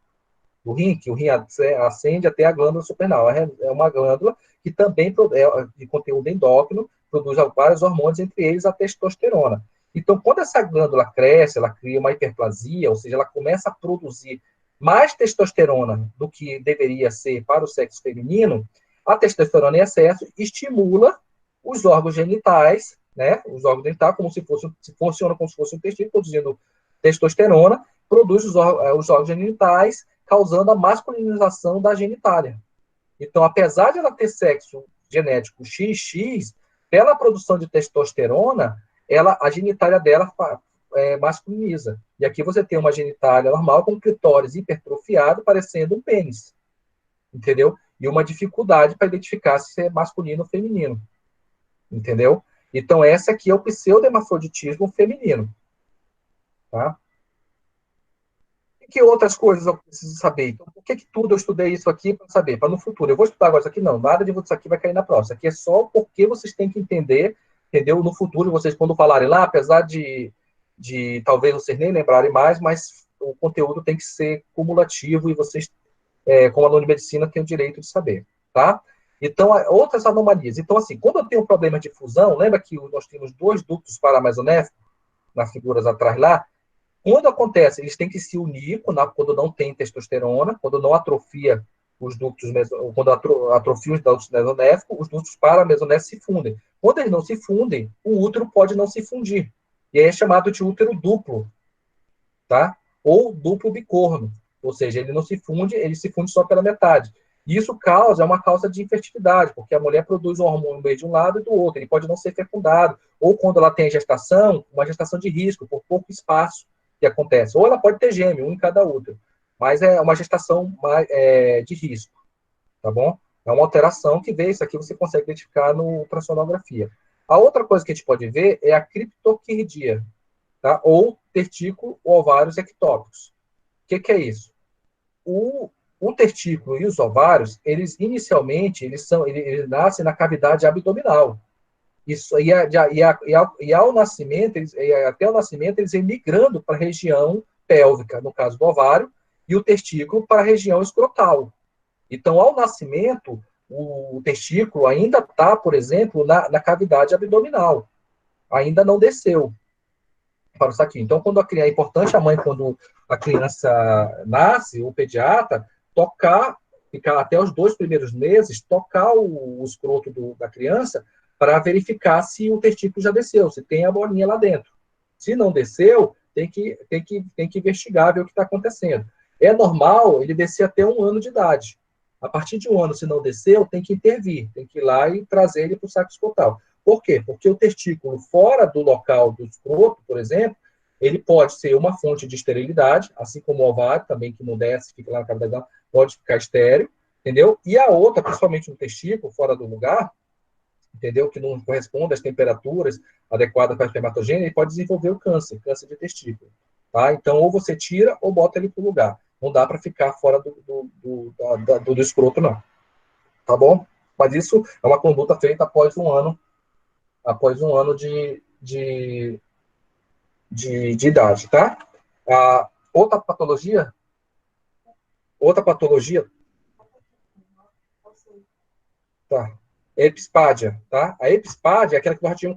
Do rim, que o rim ascende até a glândula suprarrenal. É uma glândula que também é de conteúdo endócrino, produz vários hormônios, entre eles a testosterona. Então, quando essa glândula cresce, ela cria uma hiperplasia, ou seja, ela começa a produzir mais testosterona do que deveria ser para o sexo feminino, a testosterona em excesso estimula os órgãos genitais, né? Os órgãos genitais, funciona como se fosse um testículo, produzindo testosterona, produz os órgãos genitais, causando a masculinização da genitália. Então, apesar de ela ter sexo genético XX, pela produção de testosterona, a genitália dela masculiniza. E aqui você tem uma genitália normal com clitóris hipertrofiado, parecendo um pênis. Entendeu? E uma dificuldade para identificar se é masculino ou feminino. Entendeu? Então, essa aqui é o pseudo-hermafroditismo feminino. Tá? Que outras coisas eu preciso saber? Então, por que tudo eu estudei isso aqui para saber? Para no futuro. Eu vou estudar agora isso aqui? Não, nada de isso aqui vai cair na prova. Isso aqui é só porque vocês têm que entender, entendeu? No futuro, vocês, quando falarem lá, apesar de talvez vocês nem lembrarem mais, mas o conteúdo tem que ser cumulativo e vocês, como aluno de medicina, têm o direito de saber, tá? Então, outras anomalias. Então, assim, quando eu tenho um problema de fusão, lembra que nós temos dois ductos paramesonéficos nas figuras atrás lá? Quando acontece, eles têm que se unir quando não tem testosterona, quando não atrofia os ductos, quando atrofia os ductos mesonéficos, os ductos paramesonéficos se fundem. Quando eles não se fundem, o útero pode não se fundir. E aí é chamado de útero duplo, tá? Ou duplo bicorno. Ou seja, ele não se funde, ele se funde só pela metade. E isso é uma causa de infertilidade, porque a mulher produz um hormônio no meio de um lado e do outro. Ele pode não ser fecundado. Ou quando ela tem gestação, uma gestação de risco, por pouco espaço que acontece. Ou ela pode ter gêmeo, um em cada útero. Mas é uma gestação de risco, tá bom? É uma alteração que vê, isso aqui você consegue identificar no ultrassonografia. A outra coisa que a gente pode ver é a criptoquirdia, tá? Ou testículo ou ovários ectópicos. O que é isso? O testículo e os ovários, eles inicialmente, eles nascem na cavidade abdominal. Isso, e ao nascimento, até o nascimento, eles vêm migrando para a região pélvica, no caso do ovário, e o testículo para a região escrotal. Então, ao nascimento, o testículo ainda está, por exemplo, na cavidade abdominal. Ainda não desceu para o saquinho. Então, é importante a mãe, quando a criança nasce, o pediatra, ficar até os 2 primeiros meses, tocar o escroto da criança para verificar se o testículo já desceu, se tem a bolinha lá dentro. Se não desceu, tem que investigar, ver o que está acontecendo. É normal ele descer até 1 ano de idade. A partir de 1 ano, se não desceu, tem que intervir, tem que ir lá e trazer ele para o saco escrotal. Por quê? Porque o testículo fora do local do escroto, por exemplo, ele pode ser uma fonte de esterilidade, assim como o ovário também, que não desce, fica lá na cavidade, pode ficar estéril, entendeu? E a outra, principalmente no testículo, fora do lugar, entendeu? Que não corresponde às temperaturas adequadas para a espermatogênese, ele pode desenvolver o câncer de testículo, tá? Então, ou você tira ou bota ele para o lugar. Não dá para ficar fora do escroto, não. Tá bom? Mas isso é uma conduta feita após um ano de idade, tá? Outra patologia, tá? Epispádia, tá? A epispádia é aquela que nós tínhamos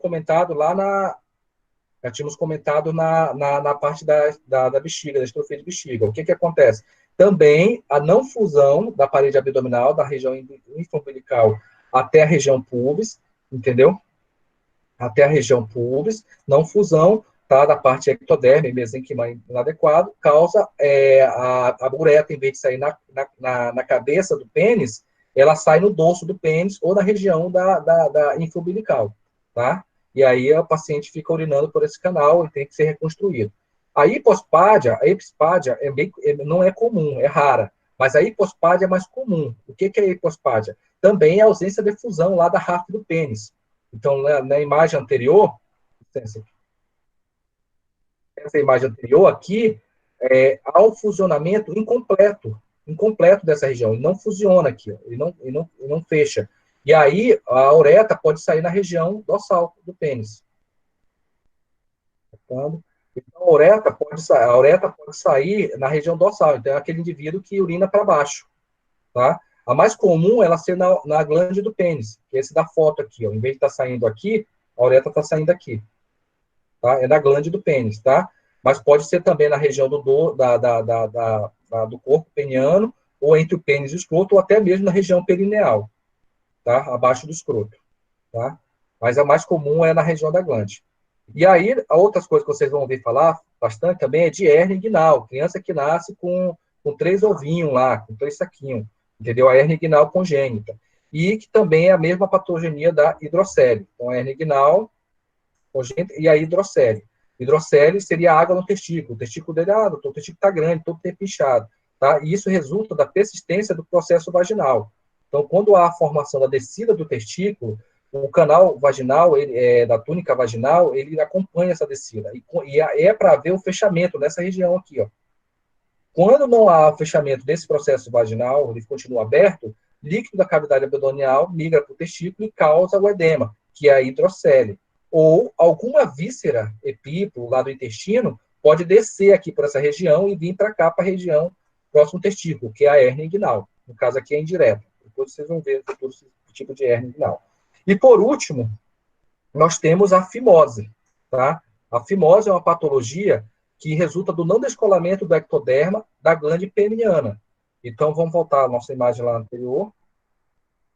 comentado na parte da bexiga, da estrofia de bexiga. O que acontece? Também a não fusão da parede abdominal, da região infraumbilical até a região pubis, entendeu? Até a região pubis, não fusão, tá? Da parte ectodérmica, mesenquima inadequado, causa a uretra, em vez de sair na cabeça do pênis, ela sai no dorso do pênis ou na região da infraumbilical, tá? E aí o paciente fica urinando por esse canal e tem que ser reconstruído. A hipospádia, não é comum, é rara, mas a hipospádia é mais comum. O que é a hipospádia? Também é a ausência de fusão lá da ráfide do pênis. Então, na imagem anterior, essa imagem anterior aqui, há um fusionamento incompleto dessa região. Ele não fusiona aqui, ó, ele não fecha. E aí, a uretra pode sair na região dorsal do pênis. Então, a uretra pode sair na região dorsal. Então, é aquele indivíduo que urina para baixo. Tá? A mais comum é ela ser na glande do pênis, que é esse da foto aqui. Ó. Em vez de estar saindo aqui, a uretra está saindo aqui. Tá? É na glande do pênis, tá? Mas pode ser também na região do corpo peniano, ou entre o pênis e o escroto, ou até mesmo na região perineal, tá? Abaixo do escroto, tá? Mas a mais comum é na região da glande. E aí, outras coisas que vocês vão ouvir falar bastante também é de hernia inguinal, criança que nasce com 3 ovinhos lá, com 3 saquinhos, entendeu? A hernia inguinal congênita. E que também é a mesma patogenia da hidrocele. Então, a hernia inguinal e a hidrocele. Hidrocele seria água no testículo. O testículo dele, o testículo está grande, todo tempo inchado. Tá? E isso resulta da persistência do processo vaginal. Então, quando há a formação da descida do testículo, o canal vaginal, da túnica vaginal, ele acompanha essa descida. E é para haver o fechamento nessa região aqui. Ó. Quando não há o fechamento desse processo vaginal, ele continua aberto, líquido da cavidade abdominal migra para o testículo e causa o edema, que é a hidrocele. Ou alguma víscera, epípolo, lá do intestino, pode descer aqui por essa região e vir para cá, para a região próximo ao testículo, que é a hérnia inguinal. No caso aqui é indireta. Depois vocês vão ver todo esse tipo de hérnia inguinal. E por último, nós temos a fimose. Tá? A fimose é uma patologia que resulta do não descolamento do ectoderma da glande peniana. Então, vamos voltar à nossa imagem lá anterior.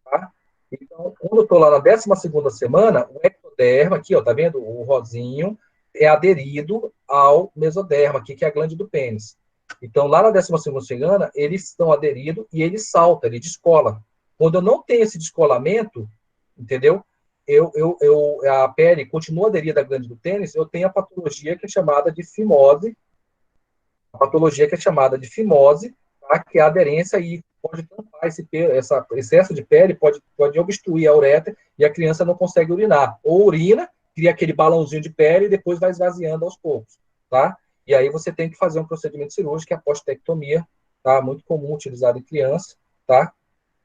Tá? Então, quando eu estou lá na 12ª semana, o ectoderma, aqui, ó, tá vendo? O rosinho é aderido ao mesoderma, aqui, que é a glande do pênis. Então, lá na 12ª semana, eles estão aderidos e ele salta, ele descola. Quando eu não tenho esse descolamento, entendeu? A pele continua aderida à glande do pênis, eu tenho a patologia que é chamada de fimose, tá? Que é a aderência e pode tampar esse excesso de pele, pode obstruir a uretra e a criança não consegue urinar. Ou urina, cria aquele balãozinho de pele e depois vai esvaziando aos poucos, tá? E aí você tem que fazer um procedimento cirúrgico, que é a postectomia, tá? Muito comum utilizado em criança, tá?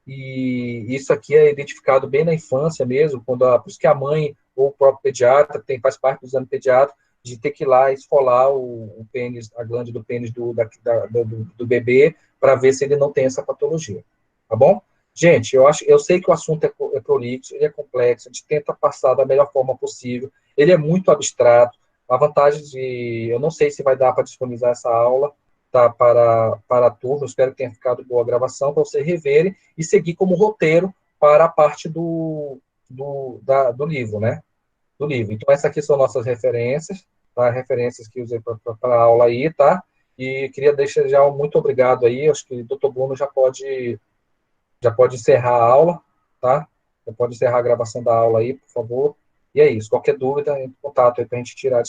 E isso aqui é identificado bem na infância mesmo, por isso que a mãe ou o próprio pediatra faz parte do exame pediátrico, de ter que ir lá esfolar o pênis, a glande do pênis do bebê, para ver se ele não tem essa patologia. Tá bom? Gente, eu sei que o assunto é prolixo, ele é complexo, a gente tenta passar da melhor forma possível, ele é muito abstrato, a vantagem eu não sei se vai dar para disponibilizar essa aula, tá, para a turma, espero que tenha ficado boa a gravação, para vocês reverem e seguir como roteiro para a parte do livro, né? Do livro. Então, essas aqui são nossas referências, tá? Referências que usei para a aula aí, tá? E queria deixar já um muito obrigado aí, acho que o doutor Bruno já pode encerrar a aula, tá? Já pode encerrar a gravação da aula aí, por favor. E é isso, qualquer dúvida, entre em contato aí para a gente tirar a